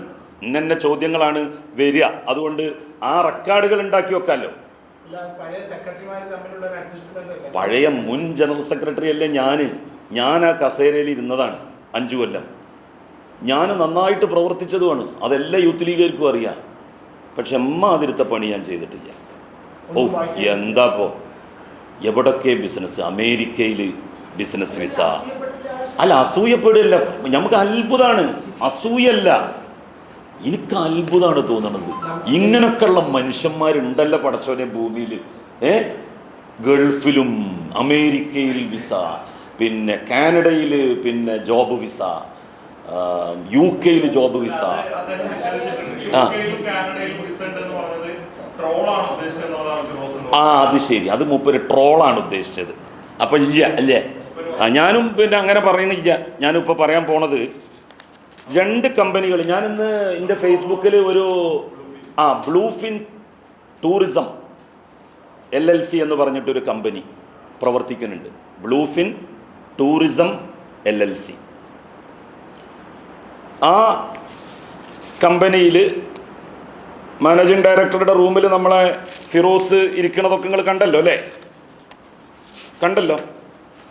ഇന്നെ ചോദ്യങ്ങളാണ് വരിക, അതുകൊണ്ട് ആ റെക്കോർഡുകൾ ഉണ്ടാക്കി വെക്കാമല്ലോ. പഴയ മുൻ ജനറൽ സെക്രട്ടറി അല്ലേ ഞാൻ ആ കസേരയിൽ ഇരുന്നതാണ് 5 കൊല്ലം. ഞാൻ നന്നായിട്ട് പ്രവർത്തിച്ചതുമാണ്, അതെല്ലാം യൂത്ത് ലീഗുകാർക്കും അറിയാം. പക്ഷെ അതിരുത്ത പണി ഞാൻ ചെയ്തിട്ടില്ല. എന്താപ്പോ എവിടൊക്കെ ബിസിനസ്, അമേരിക്കയിൽ ബിസിനസ് വിസ. അല്ല, അസൂയപ്പെടില്ല, നമുക്ക് അത്ഭുതമാണ്, അസൂയല്ല. എനിക്ക് അത്ഭുതമാണ് തോന്നുന്നത്, ഇങ്ങനൊക്കെയുള്ള മനുഷ്യന്മാരുണ്ടല്ലോ പടച്ചോനെ ഭൂമിയിൽ. ഗൾഫിലും അമേരിക്കയിൽ വിസ, പിന്നെ കാനഡയിൽ പിന്നെ job visa, UK job visa. അത് ശരി, അത് മൂപ്പര് ട്രോളാണ് ഉദ്ദേശിച്ചത്. അപ്പം ഇല്ല അല്ലേ? ഞാനും പിന്നെ അങ്ങനെ പറയണില്ല. ഞാനിപ്പോൾ പറയാൻ പോണത് 2 കമ്പനികൾ. ഞാനിന്ന് എൻ്റെ ഫേസ്ബുക്കിൽ ഒരു ബ്ലൂഫിൻ ടൂറിസം LLC എന്ന് പറഞ്ഞിട്ടൊരു കമ്പനി പ്രവർത്തിക്കുന്നുണ്ട്. Bluefin Tourism LLC. ആ കമ്പനിയിൽ മാനേജിങ് ഡയറക്ടറുടെ റൂമിൽ നമ്മളെ ഫിറോസ് ഇരിക്കണതൊക്കെ നിങ്ങൾ കണ്ടല്ലോ അല്ലേ? കണ്ടല്ലോ.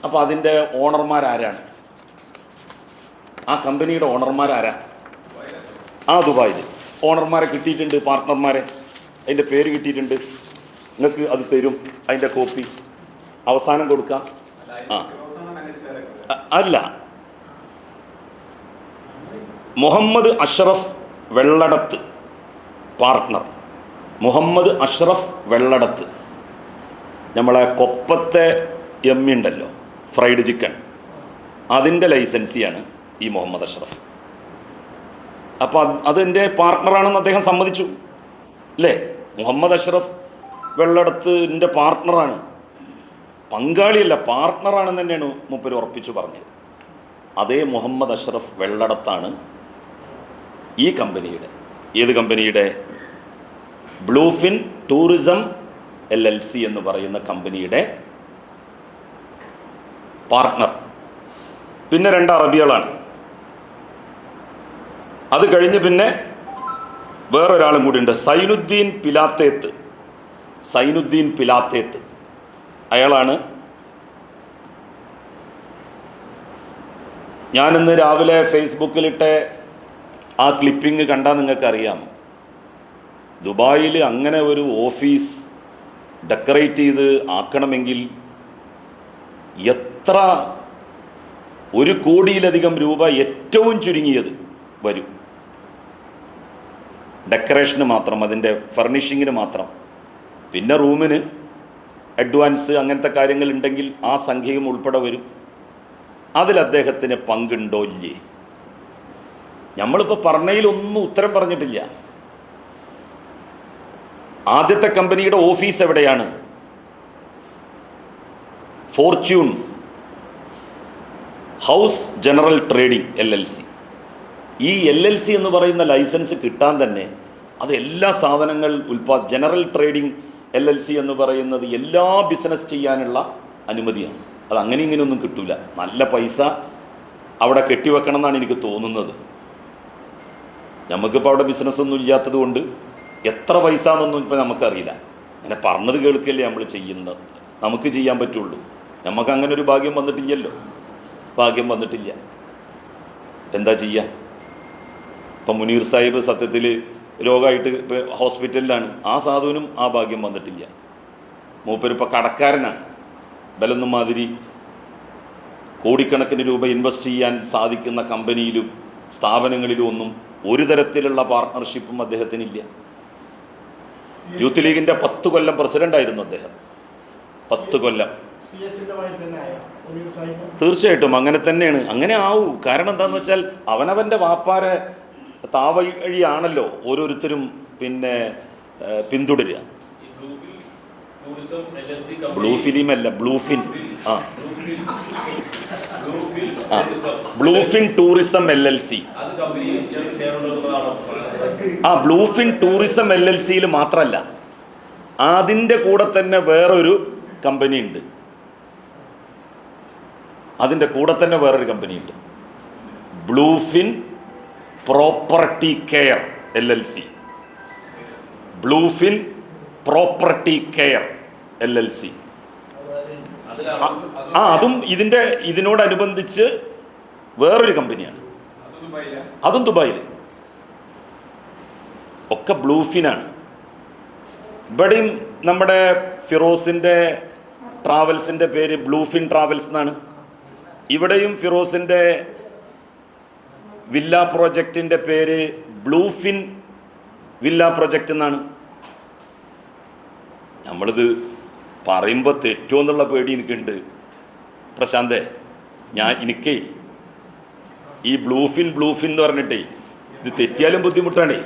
അപ്പോൾ അതിൻ്റെ ഓണർമാരാരാണ്? ആ കമ്പനിയുടെ ഓണർമാരാരാ? ആ ദുബായിൽ ഓണർമാരെ കിട്ടിയിട്ടുണ്ട്, പാർട്ട്ണർമാരെ. അതിൻ്റെ പേര് കിട്ടിയിട്ടുണ്ട്. നിങ്ങൾക്ക് അത് തരും, അതിൻ്റെ കോപ്പി അവസാനം കൊടുക്കാം. അല്ല, മുഹമ്മദ് അഷ്റഫ് വെള്ളടത്ത് പാർട്ട്ണർ. മുഹമ്മദ് അഷ്റഫ് വെള്ളടത്ത്, നമ്മളെ കൊപ്പത്തെ ഉണ്ടല്ലോ ഫ്രൈഡ് ചിക്കൻ, അതിൻ്റെ ലൈസൻസിയാണ് ഈ മുഹമ്മദ് അഷ്റഫ്. അപ്പോൾ അതെൻ്റെ പാർട്ട്ണറാണെന്ന് അദ്ദേഹം സമ്മതിച്ചു അല്ലേ? മുഹമ്മദ് അഷ്റഫ് വെള്ളടത്ത് എൻ്റെ പാർട്ട്ണറാണ്, പങ്കാളിയല്ല പാർട്ട്ണറാണെന്ന് തന്നെയാണ് മൂപ്പര് ഉറപ്പിച്ചു പറഞ്ഞത്. അതേ മുഹമ്മദ് അഷ്റഫ് വെള്ളടത്താണ് ഈ കമ്പനിയുടെ, ഏത് കമ്പനിയുടെ? ബ്ലൂഫിൻ ടൂറിസം LLC എന്ന് പറയുന്ന കമ്പനിയുടെ പാർട്ട്ണർ. പിന്നെ 2 അറബികളാണ്. അത് കഴിഞ്ഞ് പിന്നെ വേറൊരാളും കൂടി ഉണ്ട്, സൈനുദ്ദീൻ പിലാത്തേത്ത്. സൈനുദ്ദീൻ പിലാത്തേത്ത് അയാളാണ്. ഞാനിന്ന് രാവിലെ ഫേസ്ബുക്കിലിട്ട ആ ക്ലിപ്പിംഗ് കണ്ടാൽ നിങ്ങൾക്കറിയാം. ദുബായിൽ അങ്ങനെ ഒരു ഓഫീസ് ഡെക്കറേറ്റ് ചെയ്ത് ആക്കണമെങ്കിൽ എത്ര 1 കോടിയിലധികം രൂപ ഏറ്റവും ചുരുങ്ങിയത് വരും. ഡെക്കറേഷന് മാത്രം, അതിൻ്റെ ഫർണിഷിങ്ങിന് മാത്രം. പിന്നെ റൂമിന് അഡ്വാൻസ് അങ്ങനത്തെ കാര്യങ്ങളുണ്ടെങ്കിൽ ആ സംഖ്യയും ഉൾപ്പെടെ വരും. അതിൽ അദ്ദേഹത്തിന് പങ്കുണ്ടോ ഇല്ലേ? നമ്മളിപ്പോൾ പറഞ്ഞതിലൊന്നും ഉത്തരം പറഞ്ഞിട്ടില്ല. ആദ്യത്തെ കമ്പനിയുടെ ഓഫീസ് എവിടെയാണ്? Fortune House General trading LLC. ഈ LLC എന്ന് പറയുന്ന ലൈസൻസ് കിട്ടാൻ തന്നെ അത് എല്ലാ സാധനങ്ങൾ ജനറൽ ട്രേഡിംഗ് LLC എന്ന് പറയുന്നത് എല്ലാ ബിസിനസ് ചെയ്യാനുള്ള അനുമതിയാണ്. അത് അങ്ങനെ ഇങ്ങനെയൊന്നും കിട്ടൂല. നല്ല പൈസ അവിടെ കെട്ടിവെക്കണം എന്നാണ് എനിക്ക് തോന്നുന്നത്. നമുക്കിപ്പോൾ അവിടെ ബിസിനസ്സൊന്നും ഇല്ലാത്തത് കൊണ്ട് എത്ര പൈസ എന്നൊന്നും ഇപ്പം നമുക്കറിയില്ല. അങ്ങനെ പറഞ്ഞത് കേൾക്കല്ലേ നമ്മൾ ചെയ്യുന്നത്, നമുക്ക് ചെയ്യാൻ പറ്റുള്ളൂ. നമുക്ക് അങ്ങനെ ഒരു ഭാഗ്യം വന്നിട്ടില്ലല്ലോ, ഭാഗ്യം വന്നിട്ടില്ല. എന്താ ചെയ്യുക? ഇപ്പം മുനീർ സാഹിബ് സത്യത്തിൽ രോഗമായിട്ട് ഹോസ്പിറ്റലിലാണ്. ആ സാധുവിനും ആ ഭാഗ്യം വന്നിട്ടില്ല. മൂപ്പരിപ്പോൾ കടക്കാരനാണ്. ബലൊന്നും മാതിരി കോടിക്കണക്കിന് രൂപ ഇൻവെസ്റ്റ് ചെയ്യാൻ സാധിക്കുന്ന കമ്പനിയിലും സ്ഥാപനങ്ങളിലും ഒന്നും ഒരു തരത്തിലുള്ള പാർട്ട്ണർഷിപ്പും അദ്ദേഹത്തിനില്ല. യൂത്ത് ലീഗിൻ്റെ 10 കൊല്ലം പ്രസിഡൻ്റായിരുന്നു അദ്ദേഹം. 10 കൊല്ലം. തീർച്ചയായിട്ടും അങ്ങനെ തന്നെയാണ്. അങ്ങനെ ആവൂ. കാരണം എന്താണെന്ന് വെച്ചാൽ അവനവൻ്റെ വാപ്പാരെ താവഴിയാണല്ലോ ഓരോരുത്തരും പിന്നെ പിന്തുടരുക. ബ്ലൂ ഫിലിമല്ല, Bluefin. Bluefin Tourism LLC. Bluefin Tourism LLCയിൽ മാത്രമല്ല, അതിൻ്റെ കൂടെ തന്നെ വേറൊരു കമ്പനി ഉണ്ട്. Bluefin Property Care LLC. Bluefin Property Care LLC. അതും ഇതിനോടനുബന്ധിച്ച് വേറൊരു കമ്പനിയാണ്. അതും ദുബായിൽ. ഒക്കെ ബ്ലൂഫിനാണ്. ഇവിടെയും നമ്മുടെ ഫിറോസിൻ്റെ ട്രാവൽസിൻ്റെ പേര് ബ്ലൂഫിൻ ട്രാവൽസ് എന്നാണ്. ഇവിടെയും ഫിറോസിൻ്റെ വില്ല പ്രോജക്റ്റിൻ്റെ പേര് ബ്ലൂഫിൻ വില്ല പ്രോജക്റ്റ് എന്നാണ്. നമ്മളിത് പറയുമ്പോൾ തെറ്റോ എന്നുള്ള പേടി എനിക്കുണ്ട് പ്രശാന്തേ. എനിക്കേ ഈ ബ്ലൂഫിൻ എന്ന് പറഞ്ഞിട്ടേ ഇത് തെറ്റിയാലും ബുദ്ധിമുട്ടാണേ.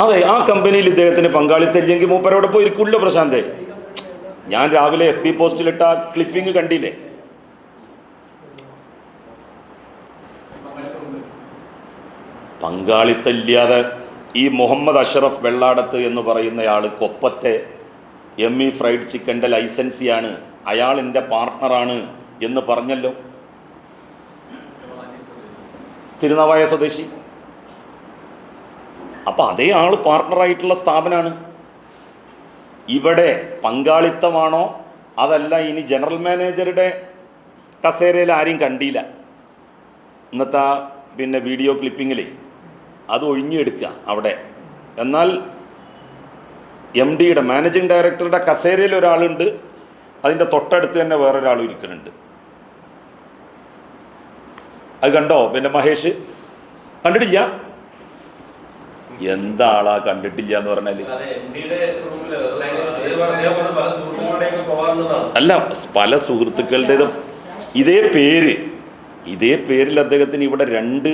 അതെ, ആ കമ്പനിയിൽ ഇദ്ദേഹത്തിന് പങ്കാളിത്തം ഇല്ലെങ്കിൽ മൂപ്പരവിടെ പോയിരിക്കില്ല പ്രശാന്തേ. ഞാൻ രാവിലെ FB പോസ്റ്റിലിട്ട ക്ലിപ്പിംഗ് കണ്ടില്ലേ? പങ്കാളിത്തമില്ലാതെ ഈ മുഹമ്മദ് അഷ്റഫ് വെള്ളാടത്ത് എന്ന് പറയുന്നയാൾ കൊപ്പത്തെ ME ഫ്രൈഡ് ചിക്കൻ്റെ ലൈസൻസിയാണ്, അയാൾ എൻ്റെ പാർട്ട്ണറാണ് എന്ന് പറഞ്ഞല്ലോ. തിരുനാവായ സ്വദേശി. അപ്പം അതേ ആൾ പാർട്ട്ണറായിട്ടുള്ള സ്ഥാപനമാണ്. ഇവിടെ പങ്കാളിത്തമാണോ അതല്ല, ഇനി ജനറൽ മാനേജറുടെ കസേരയിൽ ആരെയും കണ്ടില്ല ഇന്നത്തെ പിന്നെ വീഡിയോ ക്ലിപ്പിങ്ങിൽ, അത് ഒഴിഞ്ഞെടുക്കുക അവിടെ. എന്നാൽ എം ഡിയുടെ മാനേജിങ് ഡയറക്ടറുടെ കസേരയിൽ ഒരാളുണ്ട്, അതിൻ്റെ തൊട്ടടുത്ത് തന്നെ വേറൊരാളും ഇരിക്കുന്നുണ്ട്. അത് കണ്ടോ? പിന്നെ മഹേഷ് കണ്ടിട്ടില്ല? എന്താളാ കണ്ടിട്ടില്ല എന്ന് പറഞ്ഞാല്? അല്ല, പല സുഹൃത്തുക്കളുടേതും ഇതേ പേരിൽ അദ്ദേഹത്തിന് ഇവിടെ 2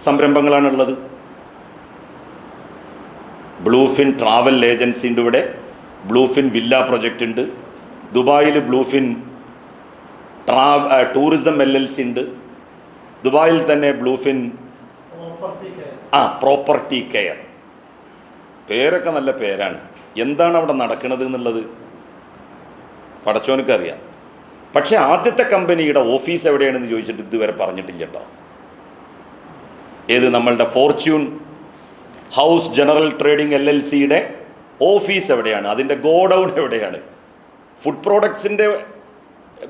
സംരംഭങ്ങളാണുള്ളത്. ബ്ലൂഫിൻ ട്രാവൽ ഏജൻസി ഉണ്ട് ഇവിടെ, ബ്ലൂഫിൻ വില്ല പ്രൊജക്റ്റ് ഉണ്ട്, ദുബായിൽ ബ്ലൂഫിൻ ടൂറിസം LLC ഉണ്ട്, ദുബായിൽ തന്നെ ബ്ലൂഫിൻ പ്രോപ്പർട്ടി കെയർ. പേരൊക്കെ നല്ല പേരാണ്. എന്താണ് അവിടെ നടക്കുന്നത് എന്നുള്ളത് പടച്ചോനക്കറിയാം. പക്ഷെ ആദ്യത്തെ കമ്പനിയുടെ ഓഫീസ് എവിടെയാണെന്ന് ചോദിച്ചിട്ട് ഇതുവരെ പറഞ്ഞിട്ടില്ല കേട്ടോ. ഏത്? നമ്മളുടെ ഫോർച്യൂൺ ഹൗസ് ജനറൽ ട്രേഡിംഗ് LLCയുടെ ഓഫീസ് എവിടെയാണ്, അതിൻ്റെ ഗോഡൗൺ എവിടെയാണ്? ഫുഡ് പ്രോഡക്ട്സിൻ്റെ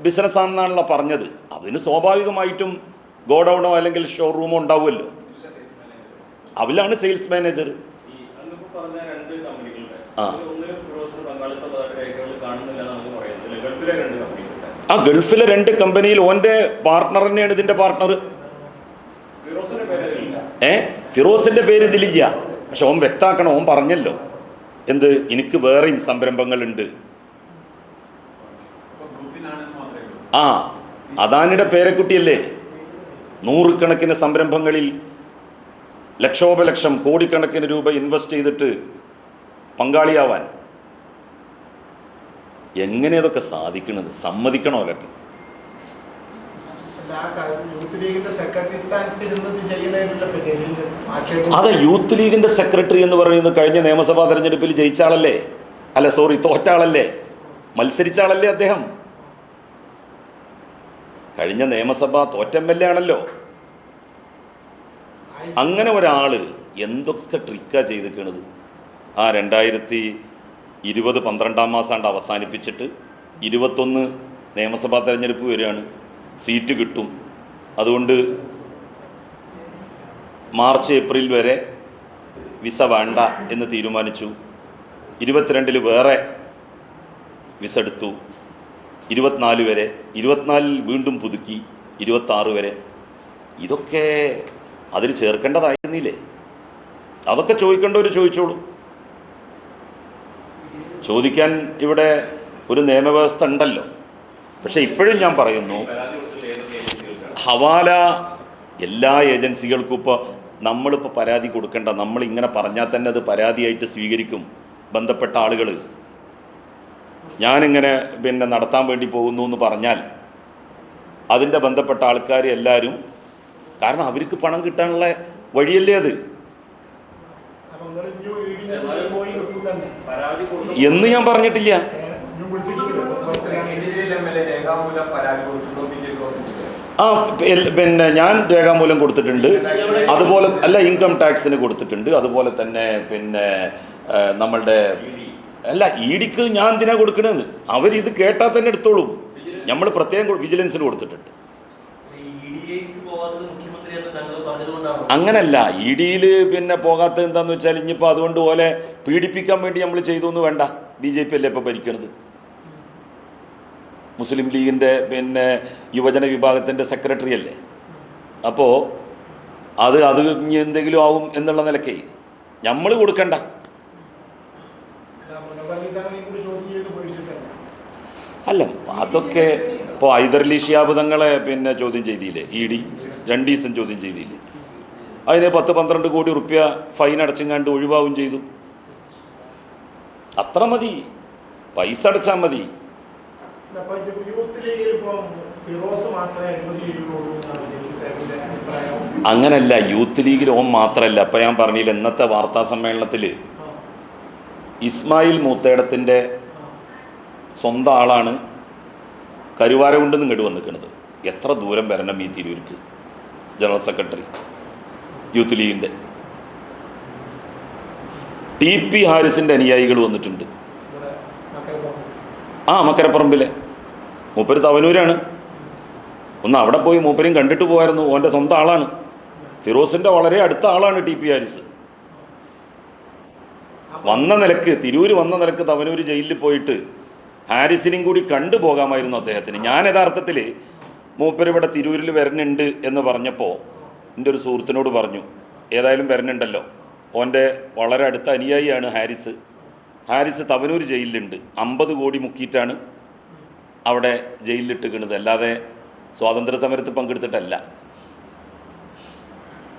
ബിസിനസ്സാണെന്നാണല്ലോ പറഞ്ഞത്. അതിന് സ്വാഭാവികമായിട്ടും ഗോഡൗണോ അല്ലെങ്കിൽ ഷോറൂമോ ഉണ്ടാവുമല്ലോ. അവലാണ് സെയിൽസ് മാനേജർ. ഗൾഫിലെ 2 കമ്പനിയിൽ ഓൻ്റെ പാർട്ട്ണർ തന്നെയാണ് ഇതിൻ്റെ പാർട്ട്ണർ. ഫിറോസിന്റെ പേര് ഇതിലില്ല. പക്ഷെ ഓൻ വ്യക്താക്കണം. ഓൻ പറഞ്ഞല്ലോ എന്ത്, എനിക്ക് വേറെയും സംരംഭങ്ങളുണ്ട്. അദാനിയുടെ പേരക്കുട്ടിയല്ലേ. 100 കണക്കിന് സംരംഭങ്ങളിൽ ലക്ഷോപലക്ഷം കോടിക്കണക്കിന് രൂപ ഇൻവെസ്റ്റ് ചെയ്തിട്ട് പങ്കാളിയാവാൻ എങ്ങനെ അതൊക്കെ സാധിക്കണത്? സമ്മതിക്കണോ അതൊക്കെ? അതെ, യൂത്ത് ലീഗിന്റെ സെക്രട്ടറി എന്ന് പറയുന്നത് കഴിഞ്ഞ നിയമസഭാ തെരഞ്ഞെടുപ്പിൽ ജയിച്ച ആളല്ലേ? അല്ല സോറി, തോറ്റ ആളല്ലേ? മത്സരിച്ച ആളല്ലേ അദ്ദേഹം? കഴിഞ്ഞ നിയമസഭ തോറ്റ MLA ആണല്ലോ. അങ്ങനെ ഒരാള് എന്തൊക്കെ ട്രിക്കാ ചെയ്തിരിക്കണത്. 2020 12-ാം മാസം അവസാനിപ്പിച്ചിട്ട് 21 നിയമസഭാ തെരഞ്ഞെടുപ്പ് വരികയാണ്. സീറ്റ് കിട്ടും. അതുകൊണ്ട് മാർച്ച് ഏപ്രിൽ വരെ വിസ വേണ്ട എന്ന് തീരുമാനിച്ചു. 22 വേറെ വിസ എടുത്തു. 24 വരെ, 24 വീണ്ടും പുതുക്കി, 26 വരെ. ഇതൊക്കെ അതിൽ ചേർക്കേണ്ടതായിരുന്നില്ലേ? അതൊക്കെ ചോദിക്കേണ്ടവർ ചോദിച്ചോളൂ. ചോദിക്കാൻ ഇവിടെ ഒരു നിയമവ്യവസ്ഥ ഉണ്ടല്ലോ. പക്ഷെ ഇപ്പോഴും ഞാൻ പറയുന്നു, ഹവാല എല്ലാ ഏജൻസികൾക്കും ഇപ്പോൾ നമ്മളിപ്പോൾ പരാതി കൊടുക്കേണ്ട. നമ്മളിങ്ങനെ പറഞ്ഞാൽ തന്നെ അത് പരാതിയായിട്ട് സ്വീകരിക്കും ബന്ധപ്പെട്ട ആളുകൾ. ഞാനിങ്ങനെ പിന്നെ നടത്താൻ വേണ്ടി പോകുന്നു എന്ന് പറഞ്ഞാൽ അതിൻ്റെ ബന്ധപ്പെട്ട ആൾക്കാർ എല്ലാവരും, കാരണം അവർക്ക് പണം കിട്ടാനുള്ള വഴിയല്ലേ അത് എന്ന് ഞാൻ പറഞ്ഞിട്ടില്ല. പിന്നെ ഞാൻ രേഖാമൂലം കൊടുത്തിട്ടുണ്ട്. അതുപോലെ അല്ല, ഇൻകം ടാക്സിന് കൊടുത്തിട്ടുണ്ട്. അതുപോലെ തന്നെ പിന്നെ നമ്മളുടെ അല്ല EDക്ക് ഞാൻ എന്തിനാ കൊടുക്കണത്? അവരിത് കേട്ടാൽ തന്നെ എടുത്തോളും. നമ്മൾ പ്രത്യേകം വിജിലൻസിന് കൊടുത്തിട്ടുണ്ട്. അങ്ങനല്ല, EDയിൽ പിന്നെ പോകാത്തത് എന്താണെന്ന് വെച്ചാൽ ഇനിയിപ്പോൾ അതുകൊണ്ട് പോലെ പീഡിപ്പിക്കാൻ വേണ്ടി നമ്മൾ ചെയ്തു എന്ന് വേണ്ട. BJP അല്ലേ ഇപ്പോൾ ഭരിക്കണത്. മുസ്ലിം ലീഗിൻ്റെ പിന്നെ യുവജന വിഭാഗത്തിൻ്റെ സെക്രട്ടറി അല്ലേ. അപ്പോൾ അത് ഇനി എന്തെങ്കിലും ആവും എന്നുള്ള നിലയ്ക്ക് നമ്മൾ കൊടുക്കണ്ട. അല്ല, അതൊക്കെ ഇപ്പോൾ ഹൈദരലി ശിഹാബ് തങ്ങളെ പിന്നെ ചോദ്യം ചെയ്തില്ലേ ED? 2 ദിവസം ചോദ്യം ചെയ്തില്ലേ? അതിന് 10-12 കോടി റുപ്യ ഫൈൻ അടച്ചങ്ങാണ്ട് ഒഴിവാവും ചെയ്തു. അത്ര മതി, പൈസ അടച്ചാൽ മതി. അങ്ങനല്ല, യൂത്ത് ലീഗിൽ ഓൻ മാത്രമല്ല. അപ്പം ഞാൻ പറഞ്ഞില്ല, ഇന്നത്തെ വാർത്താ സമ്മേളനത്തിൽ ഇസ്മായിൽ മൂത്തേടത്തിൻ്റെ സ്വന്തം ആളാണ് കരുവാരകുണ്ട് നിന്ന് ഇങ്ങോട്ട് വന്നിരിക്കുന്നത്. എത്ര ദൂരം വരണം ഈ തിരൂർക്ക്? ജനറൽ സെക്രട്ടറി യൂത്ത് ലീഗിൻ്റെ TP ഹാരിസിൻ്റെ അനുയായികൾ വന്നിട്ടുണ്ട്. മക്കരപ്പറമ്പിലെ മൂപ്പര് തവനൂരാണ്. ഒന്ന് അവിടെ പോയി മൂപ്പരും കണ്ടിട്ട് പോയായിരുന്നു. ഓൻ്റെ സ്വന്തം ആളാണ്. ഫിറോസിൻ്റെ വളരെ അടുത്ത ആളാണ് TP ഹാരിസ്. വന്ന നിലക്ക് തിരൂർ വന്ന നിലക്ക് തവനൂർ ജയിലിൽ പോയിട്ട് ഹാരിസിനെയും കൂടി കണ്ടുപോകാമായിരുന്നു അദ്ദേഹത്തിന്. ഞാൻ യഥാർത്ഥത്തിൽ മൂപ്പര് ഇവിടെ തിരൂരിൽ വരുന്നുണ്ട് എന്ന് പറഞ്ഞപ്പോൾ എൻ്റെ ഒരു സുഹൃത്തിനോട് പറഞ്ഞു, ഏതായാലും വരുന്നുണ്ടല്ലോ, ഓൻ്റെ വളരെ അടുത്ത അനുയായിയാണ് ഹാരിസ്. ഹാരിസ് തവനൂർ ജയിലിലുണ്ട്. 50 കോടി മുക്കിയിട്ടാണ് അവിടെ ജയിലിലിട്ടിക്കുന്നത്, അല്ലാതെ സ്വാതന്ത്ര്യ സമരത്തിൽ പങ്കെടുത്തിട്ടല്ല.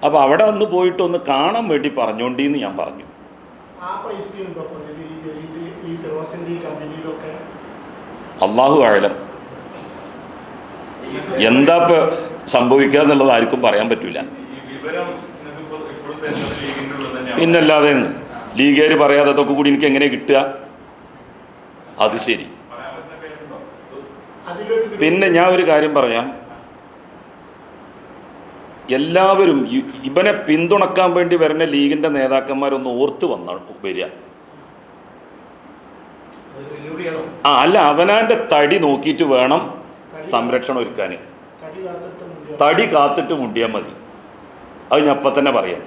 അപ്പോൾ അവിടെ ഒന്ന് പോയിട്ട് ഒന്ന് കാണാൻ വേണ്ടി പറഞ്ഞോണ്ടിന്ന് ഞാൻ പറഞ്ഞു. അള്ളാഹു ആഴലം. എന്താ ഇപ്പോൾ സംഭവിക്കുക എന്നുള്ളത് ആർക്കും പറയാൻ പറ്റില്ല. പിന്നല്ലാതെ ലീഗുകാർ പറയാതെ അതൊക്കെ കൂടി എനിക്ക് എങ്ങനെ കിട്ടുക? അത് ശരി. പിന്നെ ഞാൻ ഒരു കാര്യം പറയാം, എല്ലാവരും ഇവനെ പിന്തുണക്കാൻ വേണ്ടി വരുന്ന ലീഗിൻ്റെ നേതാക്കന്മാരൊന്ന് ഓർത്ത് വരിക. അല്ല, അവനാൻ്റെ തടി നോക്കിയിട്ട് വേണം സംരക്ഷണം ഒരുക്കാൻ. തടി കാത്തിട്ട് മുണ്ടിയാൽ മതി. അത് ഞാൻ അപ്പം തന്നെ പറയാം.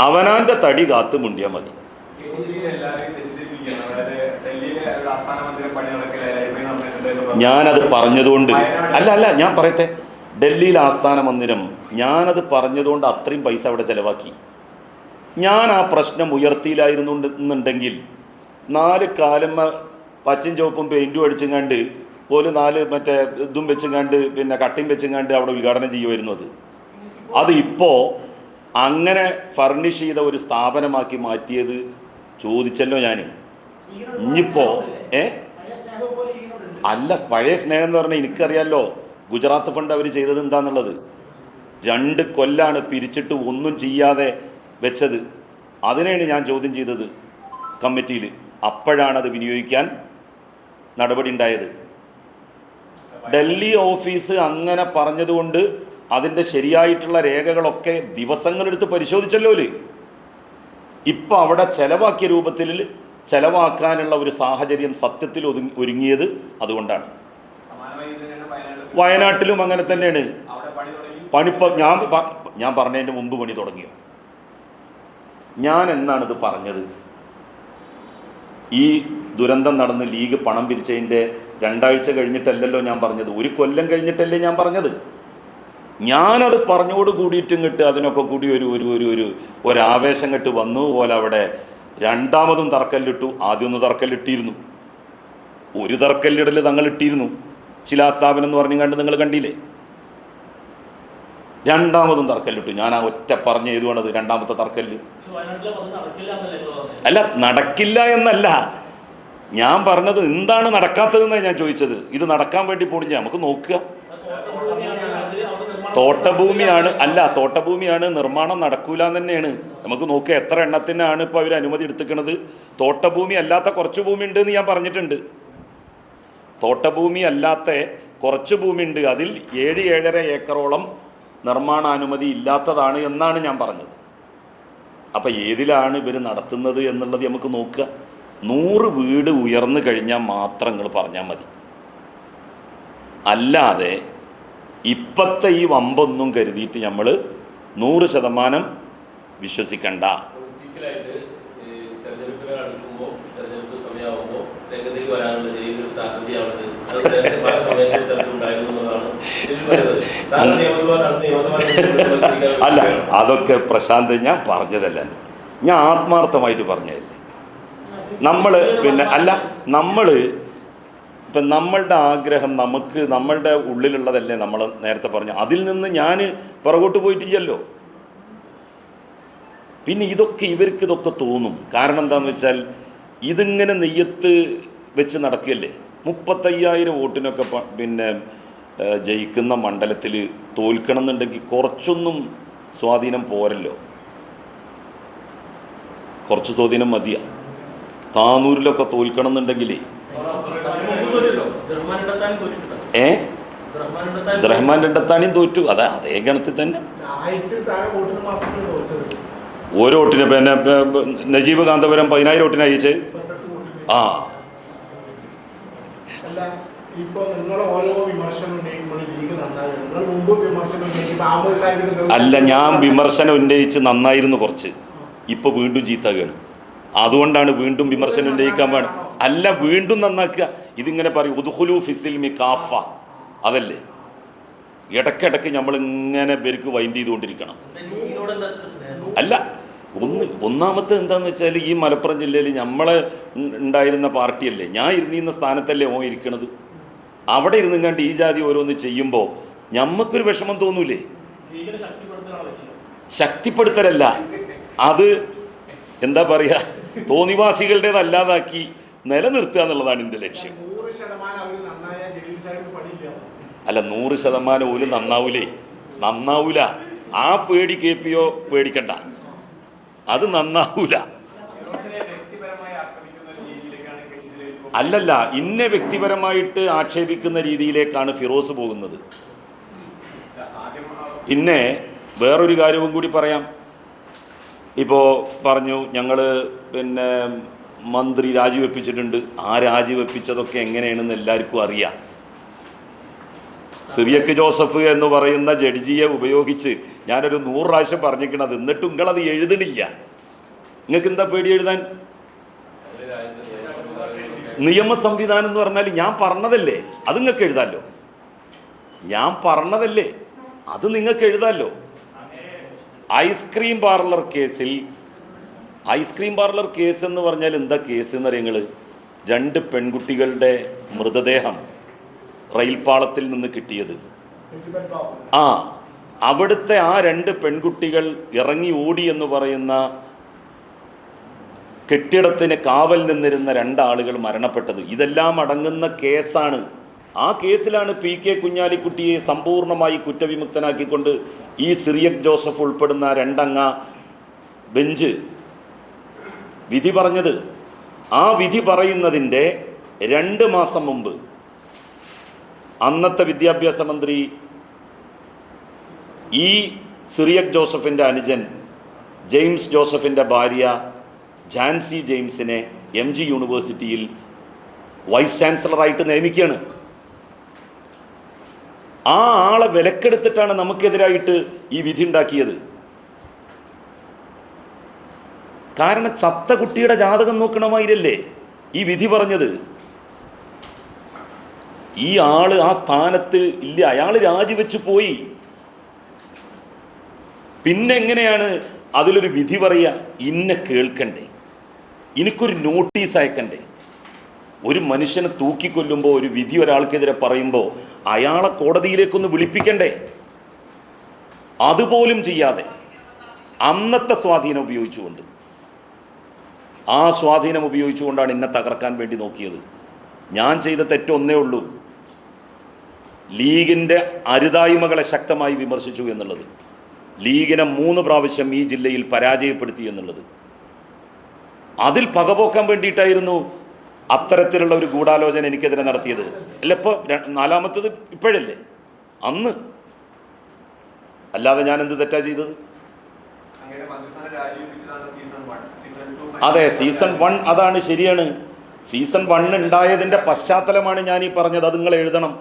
അവനാൻ്റെ തടി കാത്ത് മുണ്ടിയാൽ മതി. ഞാനത് പറഞ്ഞതുകൊണ്ട് അല്ല ഞാൻ പറയട്ടെ, ഡൽഹിയിൽ ആസ്ഥാന മന്ദിരം ഞാനത് പറഞ്ഞതുകൊണ്ട് അത്രയും പൈസ അവിടെ ചിലവാക്കി. ഞാൻ ആ പ്രശ്നം ഉയർത്തിയില്ലായിരുന്നുണ്ടെങ്കിൽ 4 കാലമ്മ പച്ചയും ചുവപ്പും പെയിൻറ്റും അടിച്ചുങ്ങാണ്ട് പോലും 4 മറ്റേ ഇതും വെച്ചുങ്ങാണ്ട് പിന്നെ കട്ടയും വെച്ചുങ്ങാണ്ട് അവിടെ ഉദ്ഘാടനം ചെയ്യുമായിരുന്നു. അത് ഇപ്പോൾ അങ്ങനെ ഫർണിഷ് ചെയ്ത ഒരു സ്ഥാപനമാക്കി മാറ്റിയത് ചോദിച്ചല്ലോ ഞാൻ. ഇനിയിപ്പോൾ അല്ല, പഴയ സ്നേഹം എന്ന് പറഞ്ഞാൽ എനിക്കറിയാമല്ലോ ഗുജറാത്ത് ഫണ്ട് അവർ ചെയ്തത് എന്താണെന്നുള്ളത്. 2 കൊല്ലാണ് പിരിച്ചിട്ട് ഒന്നും ചെയ്യാതെ വെച്ചത്. അതിനെയാണ് ഞാൻ ചോദ്യം ചെയ്തത് കമ്മിറ്റിയിൽ. അപ്പോഴാണ് അത് വിനിയോഗിക്കാൻ നടപടി ഉണ്ടായത്. ഡൽഹി ഓഫീസ് അങ്ങനെ പറഞ്ഞതുകൊണ്ട് അതിൻ്റെ ശരിയായിട്ടുള്ള രേഖകളൊക്കെ ദിവസങ്ങളെടുത്ത് പരിശോധിച്ചല്ലോ. ഇപ്പം അവിടെ ചെലവാക്കിയ രൂപത്തിൽ ചെലവാക്കാനുള്ള ഒരു സാഹചര്യം സത്യത്തിൽ ഒരുങ്ങിയത് അതുകൊണ്ടാണ്. വയനാട്ടിലും അങ്ങനെ തന്നെയാണ്. പണിപ്പോൾ ഞാൻ പറഞ്ഞതിൻ്റെ മുമ്പ് പണി തുടങ്ങിയോ? ഞാൻ എന്നാണിത് പറഞ്ഞത്? ഈ ദുരന്തം നടന്ന് ലീഗ് പണം പിരിച്ചതിൻ്റെ 2 ആഴ്ച കഴിഞ്ഞിട്ടല്ലല്ലോ ഞാൻ പറഞ്ഞത്, 1 കൊല്ലം കഴിഞ്ഞിട്ടല്ലേ ഞാൻ പറഞ്ഞത്. ഞാനത് പറഞ്ഞോട് കൂടിയിട്ടും കിട്ട് അതിനൊക്കെ കൂടി ഒരു ആവേശം കെട്ട് വന്നു പോലെ അവിടെ രണ്ടാമതും തറക്കല്ലിട്ടു. ആദ്യം ഒന്ന് തറക്കല്ലിട്ടിരുന്നു, ഒരു തറക്കല്ലിടൽ തങ്ങൾ ഇട്ടിരുന്നു, ശിലാസ്ഥാപനം എന്ന് പറഞ്ഞു കണ്ട് നിങ്ങൾ കണ്ടില്ലേ. രണ്ടാമതും തറക്കല്ലിട്ടു. ഞാൻ ആ ഒറ്റ പറഞ്ഞ ഏതുവാണത് രണ്ടാമത്തെ തറക്കല്ല്? അല്ല, നടക്കില്ല എന്നല്ല ഞാൻ പറഞ്ഞത്. എന്താണ് നടക്കാത്തതെന്നാണ് ഞാൻ ചോദിച്ചത്. ഇത് നടക്കാൻ വേണ്ടി പോണില്ല, നമുക്ക് നോക്കുക. തോട്ടഭൂമിയാണ്, അല്ല തോട്ടഭൂമിയാണ്, നിർമ്മാണം നടക്കൂല എന്ന് തന്നെയാണ്. നമുക്ക് നോക്കുക എത്ര എണ്ണത്തിനാണ് ഇപ്പോൾ അവർ അനുമതി എടുത്തിക്കുന്നത്. തോട്ടഭൂമി അല്ലാത്ത കുറച്ച് ഭൂമി ഉണ്ട് എന്ന് ഞാൻ പറഞ്ഞിട്ടുണ്ട്. തോട്ടഭൂമി അല്ലാത്ത കുറച്ച് ഭൂമി ഉണ്ട്, അതിൽ 7-7.5 ഏക്കറോളം നിർമ്മാണാനുമതി ഇല്ലാത്തതാണ് എന്നാണ് ഞാൻ പറഞ്ഞത്. അപ്പം ഏതിലാണ് ഇവർ നടത്തുന്നത് എന്നുള്ളത് നമുക്ക് നോക്കുക. 100 വീട് ഉയർന്നു കഴിഞ്ഞാൽ മാത്രം നിങ്ങൾ പറഞ്ഞാൽ മതി. അല്ലാതെ ഇപ്പോഴത്തെ ഈ വമ്പൊന്നും കരുതിയിട്ട് നമ്മൾ 100% വിശ്വസിക്കണ്ട. അല്ല, അതൊക്കെ പ്രശാന്ത് ഞാൻ പറഞ്ഞതല്ല, ഞാൻ ആത്മാർത്ഥമായിട്ട് പറഞ്ഞതല്ലേ. നമ്മൾ പിന്നെ അല്ല, നമ്മൾ ഇപ്പം നമ്മളുടെ ആഗ്രഹം നമുക്ക് നമ്മളുടെ ഉള്ളിലുള്ളതല്ലേ നമ്മൾ നേരത്തെ പറഞ്ഞു. അതിൽ നിന്ന് ഞാൻ പുറകോട്ട് പോയിട്ടില്ലല്ലോ. പിന്നെ ഇവർക്ക് ഇതൊക്കെ തോന്നും. കാരണം എന്താണെന്ന് വെച്ചാൽ ഇതിങ്ങനെ നെയ്യത്ത് വെച്ച് നടക്കുകയല്ലേ. 35,000 വോട്ടിനൊക്കെ പിന്നെ ജയിക്കുന്ന മണ്ഡലത്തിൽ തോൽക്കണം എന്നുണ്ടെങ്കിൽ കുറച്ചൊന്നും സ്വാധീനം പോരല്ലോ, കുറച്ച് സ്വാധീനം മതിയാ. താനൂരിലൊക്കെ തോൽക്കണം എന്നുണ്ടെങ്കിലേ റഹ്മാൻ രണ്ടത്താണിയും തോറ്റു. അതേ ഗണത്തിൽ തന്നെ. ഓരോ വോട്ടിന് പിന്നെ നജീബ് കാന്തപുരം 10,000 വോട്ടിന് അയച്ച്. ആ അല്ല, ഞാൻ വിമർശനം ഉന്നയിച്ച് നന്നായിരുന്നു കുറച്ച്, ഇപ്പൊ വീണ്ടും ചീത്തകയാണ്. അതുകൊണ്ടാണ് വീണ്ടും വിമർശനം ഉന്നയിക്കാൻ വേണം. അല്ല, വീണ്ടും നന്നാക്കുക. ഇതിങ്ങനെ പറയും ഉദ്ഖുലൂ ഫിസ്സിൽമി കാഫ, അതല്ലേ ഇടയ്ക്കിടയ്ക്ക് നമ്മൾ ഇങ്ങനെ പേർക്ക് വൈൻഡ് ചെയ്തുകൊണ്ടിരിക്കണം. അല്ല, ഒന്നാമത്തെ എന്താന്ന് വെച്ചാൽ ഈ മലപ്പുറം ജില്ലയിൽ നമ്മളെ ഉണ്ടായിരുന്ന പാർട്ടിയല്ലേ, ഞാൻ ഇരുന്നിരുന്ന സ്ഥാനത്തല്ലേ ഓ ഇരിക്കണത്. അവിടെ ഇരുന്നും കണ്ട് ഈ ജാതി ഓരോന്ന് ചെയ്യുമ്പോൾ ഞമ്മക്കൊരു വിഷമം തോന്നൂലേ? ശക്തിപ്പെടുത്തലല്ല, അത് എന്താ പറയുക, തോന്നിവാസികളുടേതല്ലാതാക്കി നിലനിർത്തുക എന്നുള്ളതാണ് എൻ്റെ ലക്ഷ്യം. അല്ല, 100% പോലും നന്നാവൂല. ആ പേടി KPO പേടിക്കണ്ട, അത് നന്നാവൂല. അല്ലല്ല, ഇന്നെ വ്യക്തിപരമായിട്ട് ആക്ഷേപിക്കുന്ന രീതിയിലേക്കാണ് ഫിറോസ് പോകുന്നത്. പിന്നെ വേറൊരു കാര്യവും കൂടി പറയാം. ഇപ്പോൾ പറഞ്ഞു ഞങ്ങൾ പിന്നെ മന്ത്രി രാജിവെപ്പിച്ചിട്ടുണ്ട്. ആ രാജിവെപ്പിച്ചതൊക്കെ എങ്ങനെയാണെന്ന് എല്ലാവർക്കും അറിയാം. സിറിയക്ക് ജോസഫ് എന്ന് പറയുന്ന ജഡ്ജിയെ ഉപയോഗിച്ച് ഞാനൊരു 100 പ്രാവശ്യം പറഞ്ഞിരിക്കണത്, എന്നിട്ടും നിങ്ങളത് എഴുതണില്ല. നിങ്ങൾക്ക് എന്താ പേടി എഴുതാൻ? നിയമ സംവിധാനം എന്ന് പറഞ്ഞാൽ ഞാൻ പറഞ്ഞതല്ലേ, അത് നിങ്ങൾക്ക് എഴുതാമല്ലോ. ഞാൻ പറഞ്ഞതല്ലേ, അത് നിങ്ങൾക്ക് എഴുതാമല്ലോ. ഐസ്ക്രീം പാർലർ കേസ് എന്ന് പറഞ്ഞാൽ എന്താ കേസ് എന്ന് അറിയങ്ങൾ? 2 പെൺകുട്ടികളുടെ മൃതദേഹം റെയിൽപാളത്തിൽ നിന്ന് കിട്ടിയത്. അവിടുത്തെ ആ 2 പെൺകുട്ടികൾ ഇറങ്ങി ഓടി എന്ന് പറയുന്ന കെട്ടിടത്തിന് കാവൽ നിന്നിരുന്ന 2 ആളുകൾ മരണപ്പെട്ടത്. ഇതെല്ലാം അടങ്ങുന്ന കേസാണ്. ആ കേസിലാണ് PK കുഞ്ഞാലിക്കുട്ടിയെ സമ്പൂർണ്ണമായി കുറ്റവിമുക്തനാക്കിക്കൊണ്ട് ഈ സിറിയക് ജോസഫ് ഉൾപ്പെടുന്ന 2 അംഗ ബെഞ്ച് വിധി പറഞ്ഞത്. ആ വിധി പറയുന്നതിൻ്റെ 2 മാസം മുമ്പ് അന്നത്തെ വിദ്യാഭ്യാസ മന്ത്രി ഈ സിറിയക് ജോസഫിൻ്റെ അനുജൻ ജെയിംസ് ജോസഫിൻ്റെ ഭാര്യ ജാൻസി ജെയിംസിനെ MG യൂണിവേഴ്സിറ്റിയിൽ വൈസ് ചാൻസലറായിട്ട് നിയമിക്കുകയാണ്. ആ ആളെ വിലക്കെടുത്തിട്ടാണ് നമുക്കെതിരായിട്ട് ഈ വിധി ഉണ്ടാക്കിയത്. കാരണം ചത്ത കുട്ടിയുടെ ജാതകം നോക്കണമായിരല്ലേ ഈ വിധി പറഞ്ഞത്. ഈ ആള് ആ സ്ഥാനത്ത് ഇല്ല, അയാൾ രാജിവെച്ച് പോയി. പിന്നെ എങ്ങനെയാണ് അതിലൊരു വിധി പറയുക? ഇന്നെ കേൾക്കണ്ടേ, എനിക്കൊരു നോട്ടീസ് അയക്കണ്ടേ? ഒരു മനുഷ്യനെ തൂക്കിക്കൊല്ലുമ്പോൾ ഒരു വിധി ഒരാൾക്കെതിരെ പറയുമ്പോൾ അയാളെ കോടതിയിലേക്കൊന്ന് വിളിപ്പിക്കണ്ടേ? അതുപോലും ചെയ്യാതെ അന്നത്തെ സ്വാധീനം ഉപയോഗിച്ചുകൊണ്ട്, ആ സ്വാധീനം ഉപയോഗിച്ചുകൊണ്ടാണ് എന്നെ തകർക്കാൻ വേണ്ടി നോക്കിയത്. ഞാൻ ചെയ്ത തെറ്റൊന്നേ ഉള്ളൂ, ലീഗിൻ്റെ അരുതായ്മകളെ ശക്തമായി വിമർശിച്ചു എന്നുള്ളത്. ലീഗിനെ 3 പ്രാവശ്യം ഈ ജില്ലയിൽ പരാജയപ്പെടുത്തി എന്നുള്ളത്. അതിൽ പകപോക്കാൻ വേണ്ടിയിട്ടായിരുന്നു അത്തരത്തിലുള്ള ഒരു ഗൂഢാലോചന എനിക്കെതിരെ നടത്തിയത്. അല്ല, ഇപ്പോൾ 4ാമത്തത് ഇപ്പോഴല്ലേ, അന്ന്. അല്ലാതെ ഞാൻ എന്ത് തെറ്റാ ചെയ്തത്? അതെ, സീസൺ 1 അതാണ്, ശരിയാണ്. സീസൺ 1 ഉണ്ടായതിൻ്റെ പശ്ചാത്തലമാണ് ഞാൻ ഈ പറഞ്ഞത്. അത് നിങ്ങൾ എഴുതണം.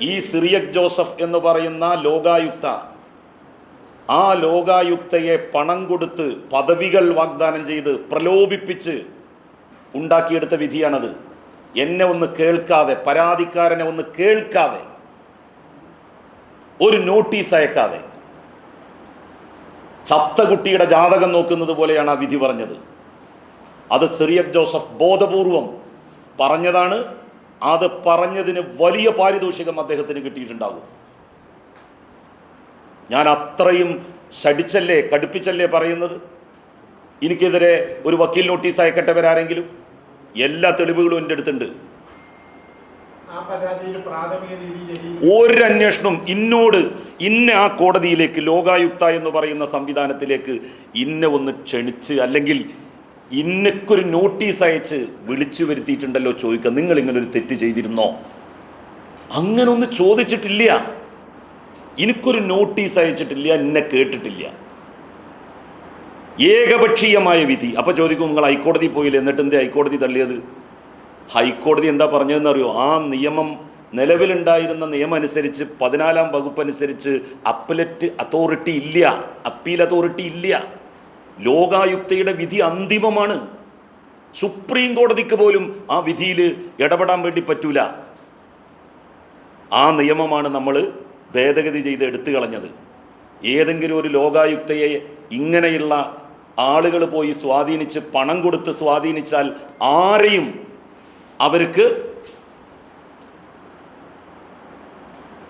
ഈ സിറിയക് ജോസഫ് എന്ന് പറയുന്ന ലോകായുക്ത, ആ ലോകായുക്തയെ പണം കൊടുത്ത് പദവികൾ വാഗ്ദാനം ചെയ്ത് പ്രലോഭിപ്പിച്ച് ഉണ്ടാക്കിയെടുത്ത വിധിയാണത്. എന്നെ ഒന്ന് കേൾക്കാതെ, പരാതിക്കാരനെ ഒന്ന് കേൾക്കാതെ, ഒരു നോട്ടീസ് അയക്കാതെ ചത്ത കുട്ടിയുടെ ജാതകം നോക്കുന്നത് പോലെയാണ് ആ വിധി പറഞ്ഞത്. അത് സിറിയക് ജോസഫ് ബോധപൂർവം പറഞ്ഞതാണ്. അത് പറഞ്ഞതിന് വലിയ പാരിതോഷികം അദ്ദേഹത്തിന് കിട്ടിയിട്ടുണ്ടാകും. ഞാൻ അത്രയും ശടിച്ചല്ലേ, കടുപ്പിച്ചല്ലേ പറയുന്നത്. എനിക്കെതിരെ ഒരു വക്കീൽ നോട്ടീസ് അയക്കട്ടവരാരെങ്കിലും? എല്ലാ തെളിവുകളും എൻ്റെ അടുത്തുണ്ട്. ഒരു അന്വേഷണം ഇന്നെ ആ കോടതിയിലേക്ക്, ലോകായുക്ത എന്ന് പറയുന്ന സംവിധാനത്തിലേക്ക് ഇന്നെ ഒന്ന് ക്ഷണിച്ച്, അല്ലെങ്കിൽ ഇന്നക്കൊരു നോട്ടീസ് അയച്ച് വിളിച്ചു വരുത്തിയിട്ടുണ്ടല്ലോ ചോദിക്കുക, നിങ്ങൾ ഇങ്ങനൊരു തെറ്റ് ചെയ്തിരുന്നോ? അങ്ങനെ ഒന്ന് ചോദിച്ചിട്ടില്ല. എനിക്കൊരു നോട്ടീസ് അയച്ചിട്ടില്ല, എന്നെ കേട്ടിട്ടില്ല. ഏകപക്ഷീയമായ വിധി. അപ്പോൾ ചോദിക്കും, നിങ്ങൾ ഹൈക്കോടതി പോയില്ല, എന്നിട്ട് എന്തേ ഹൈക്കോടതി തള്ളിയത്? ഹൈക്കോടതി എന്താ പറഞ്ഞതെന്നറിയോ? ആ നിയമം, നിലവിലുണ്ടായിരുന്ന നിയമം അനുസരിച്ച് 14-ാം വകുപ്പ് അനുസരിച്ച് അപ്പലറ്റ് അതോറിറ്റി ഇല്ല, അപ്പീൽ അതോറിറ്റി ഇല്ല. ലോകായുക്തയുടെ വിധി അന്തിമമാണ്. സുപ്രീം കോടതിക്ക് പോലും ആ വിധിയിൽ ഇടപെടാൻ വേണ്ടി പറ്റൂല. ആ നിയമമാണ് നമ്മൾ ഭേദഗതി ചെയ്ത് എടുത്തു കളഞ്ഞത്. ഏതെങ്കിലും ഒരു ലോകായുക്തയെ ഇങ്ങനെയുള്ള ആളുകൾ പോയി സ്വാധീനിച്ച്, പണം കൊടുത്ത് സ്വാധീനിച്ചാൽ ആരെയും അവർക്ക്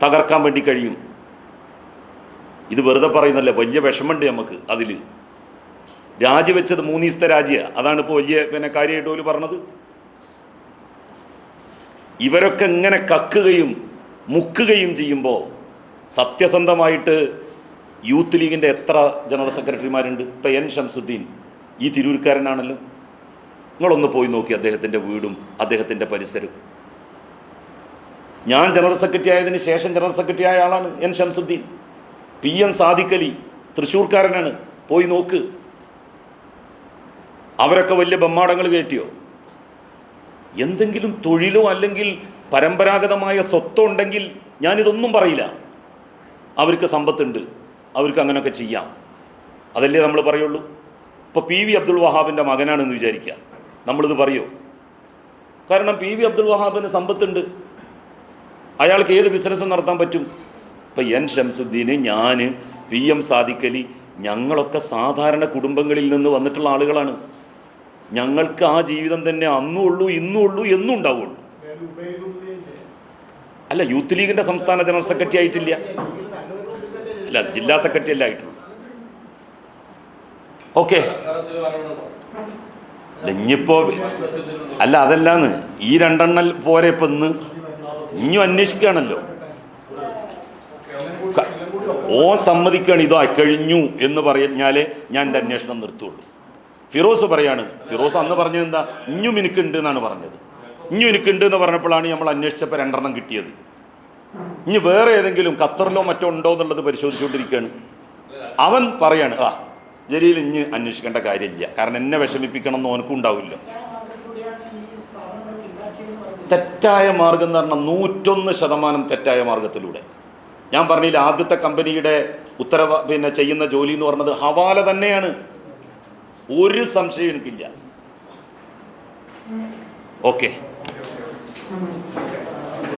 തകർക്കാൻ വേണ്ടി കഴിയും. ഇത് വെറുതെ പറയുന്നല്ല, വലിയ വിഷമമുണ്ട് നമുക്ക് അതിൽ. രാജിവെച്ചത് 3 ദിവസത്തെ രാജ്യ, അതാണ് ഇപ്പോൾ വലിയ കാര്യമായിട്ട് പോലും പറഞ്ഞത്. ഇവരൊക്കെ ഇങ്ങനെ കക്കുകയും മുക്കുകയും ചെയ്യുമ്പോൾ സത്യസന്ധമായിട്ട് യൂത്ത് ലീഗിൻ്റെ എത്ര ജനറൽ സെക്രട്ടറിമാരുണ്ട്? ഇപ്പം എൻ ഷംസുദ്ദീൻ ഈ തിരൂർക്കാരനാണല്ലോ. നിങ്ങളൊന്ന് പോയി നോക്കി അദ്ദേഹത്തിൻ്റെ വീടും അദ്ദേഹത്തിൻ്റെ പരിസരവും. ഞാൻ ജനറൽ സെക്രട്ടറി ആയതിന് ശേഷം ജനറൽ സെക്രട്ടറി ആയ ആളാണ് എൻ ഷംസുദ്ദീൻ. PM സാദിഖ് അലി തൃശ്ശൂർക്കാരനാണ്, പോയി നോക്ക്. അവരൊക്കെ വലിയ ബമ്മാടങ്ങൾ കയറ്റിയോ? എന്തെങ്കിലും തൊഴിലോ അല്ലെങ്കിൽ പരമ്പരാഗതമായ സ്വത്തോ ഉണ്ടെങ്കിൽ ഞാനിതൊന്നും പറയില്ല. അവർക്ക് സമ്പത്തുണ്ട്, അവർക്ക് അങ്ങനെയൊക്കെ ചെയ്യാം, അതല്ലേ നമ്മൾ പറയുള്ളൂ. ഇപ്പോൾ PV അബ്ദുൾ വഹാബിൻ്റെ മകനാണെന്ന് വിചാരിക്കുക, നമ്മളിത് പറയുമോ? കാരണം PV അബ്ദുൾ വഹാബിന് സമ്പത്തുണ്ട്, അയാൾക്ക് ഏത് ബിസിനസ്സും നടത്താൻ പറ്റും. ഇപ്പം എൻ ഷംസുദ്ദീന്, ഞാൻ, PM സാദിഖ് അലി, ഞങ്ങളൊക്കെ സാധാരണ കുടുംബങ്ങളിൽ നിന്ന് വന്നിട്ടുള്ള ആളുകളാണ്. ഞങ്ങൾക്ക് ആ ജീവിതം തന്നെ അന്നും ഉള്ളൂ, ഇന്നും ഉള്ളൂ, എന്നും ഉണ്ടാവുള്ളൂ. അല്ല, യൂത്ത് ലീഗിൻ്റെ സംസ്ഥാന ജനറൽ സെക്രട്ടറി ആയിട്ടില്ല, അല്ല ജില്ലാ സെക്രട്ടറി അല്ല ആയിട്ടുള്ളൂ. ഓക്കെ, ഇനിയിപ്പോ അല്ല അതല്ലാന്ന് ഈ 2 എണ്ണം പോരെ. ഇപ്പം ഇനിയും അന്വേഷിക്കുകയാണല്ലോ. ഓ സമ്മതിക്കുകയാണ്, ഇതോ കഴിഞ്ഞു എന്ന് പറഞ്ഞാലേ ഞാൻ എൻ്റെ അന്വേഷണം നിർത്തുള്ളൂ. ഫിറോസ് പറയാണ്, ഫിറോസ് അന്ന് പറഞ്ഞത് എന്താ? ഇഞ്ഞും എനിക്കുണ്ട് എന്നാണ് പറഞ്ഞത്. ഇഞ്ഞും എനിക്കുണ്ട് എന്ന് പറഞ്ഞപ്പോഴാണ് നമ്മൾ അന്വേഷിച്ചപ്പോൾ 2 എണ്ണം കിട്ടിയത്. ഇനി വേറെ ഏതെങ്കിലും ഖത്തറിലോ മറ്റോ ഉണ്ടോ എന്നുള്ളത് പരിശോധിച്ചുകൊണ്ടിരിക്കുകയാണ്. അവൻ പറയാണ്, ജലീൽ ഇഞ്ഞ് അന്വേഷിക്കേണ്ട കാര്യമില്ല, കാരണം എന്നെ വിഷമിപ്പിക്കണം എന്ന് ഓനക്കും ഉണ്ടാവില്ല. തെറ്റായ മാർഗം എന്ന് പറഞ്ഞാൽ 101% തെറ്റായ മാർഗത്തിലൂടെ. ഞാൻ പറഞ്ഞില്ല, ആദ്യത്തെ കമ്പനിയുടെ ചെയ്യുന്ന ജോലി എന്ന് പറഞ്ഞത് ഹവാല തന്നെയാണ്, ഒരു സംശയം എനിക്കില്ല. ഓക്കെ.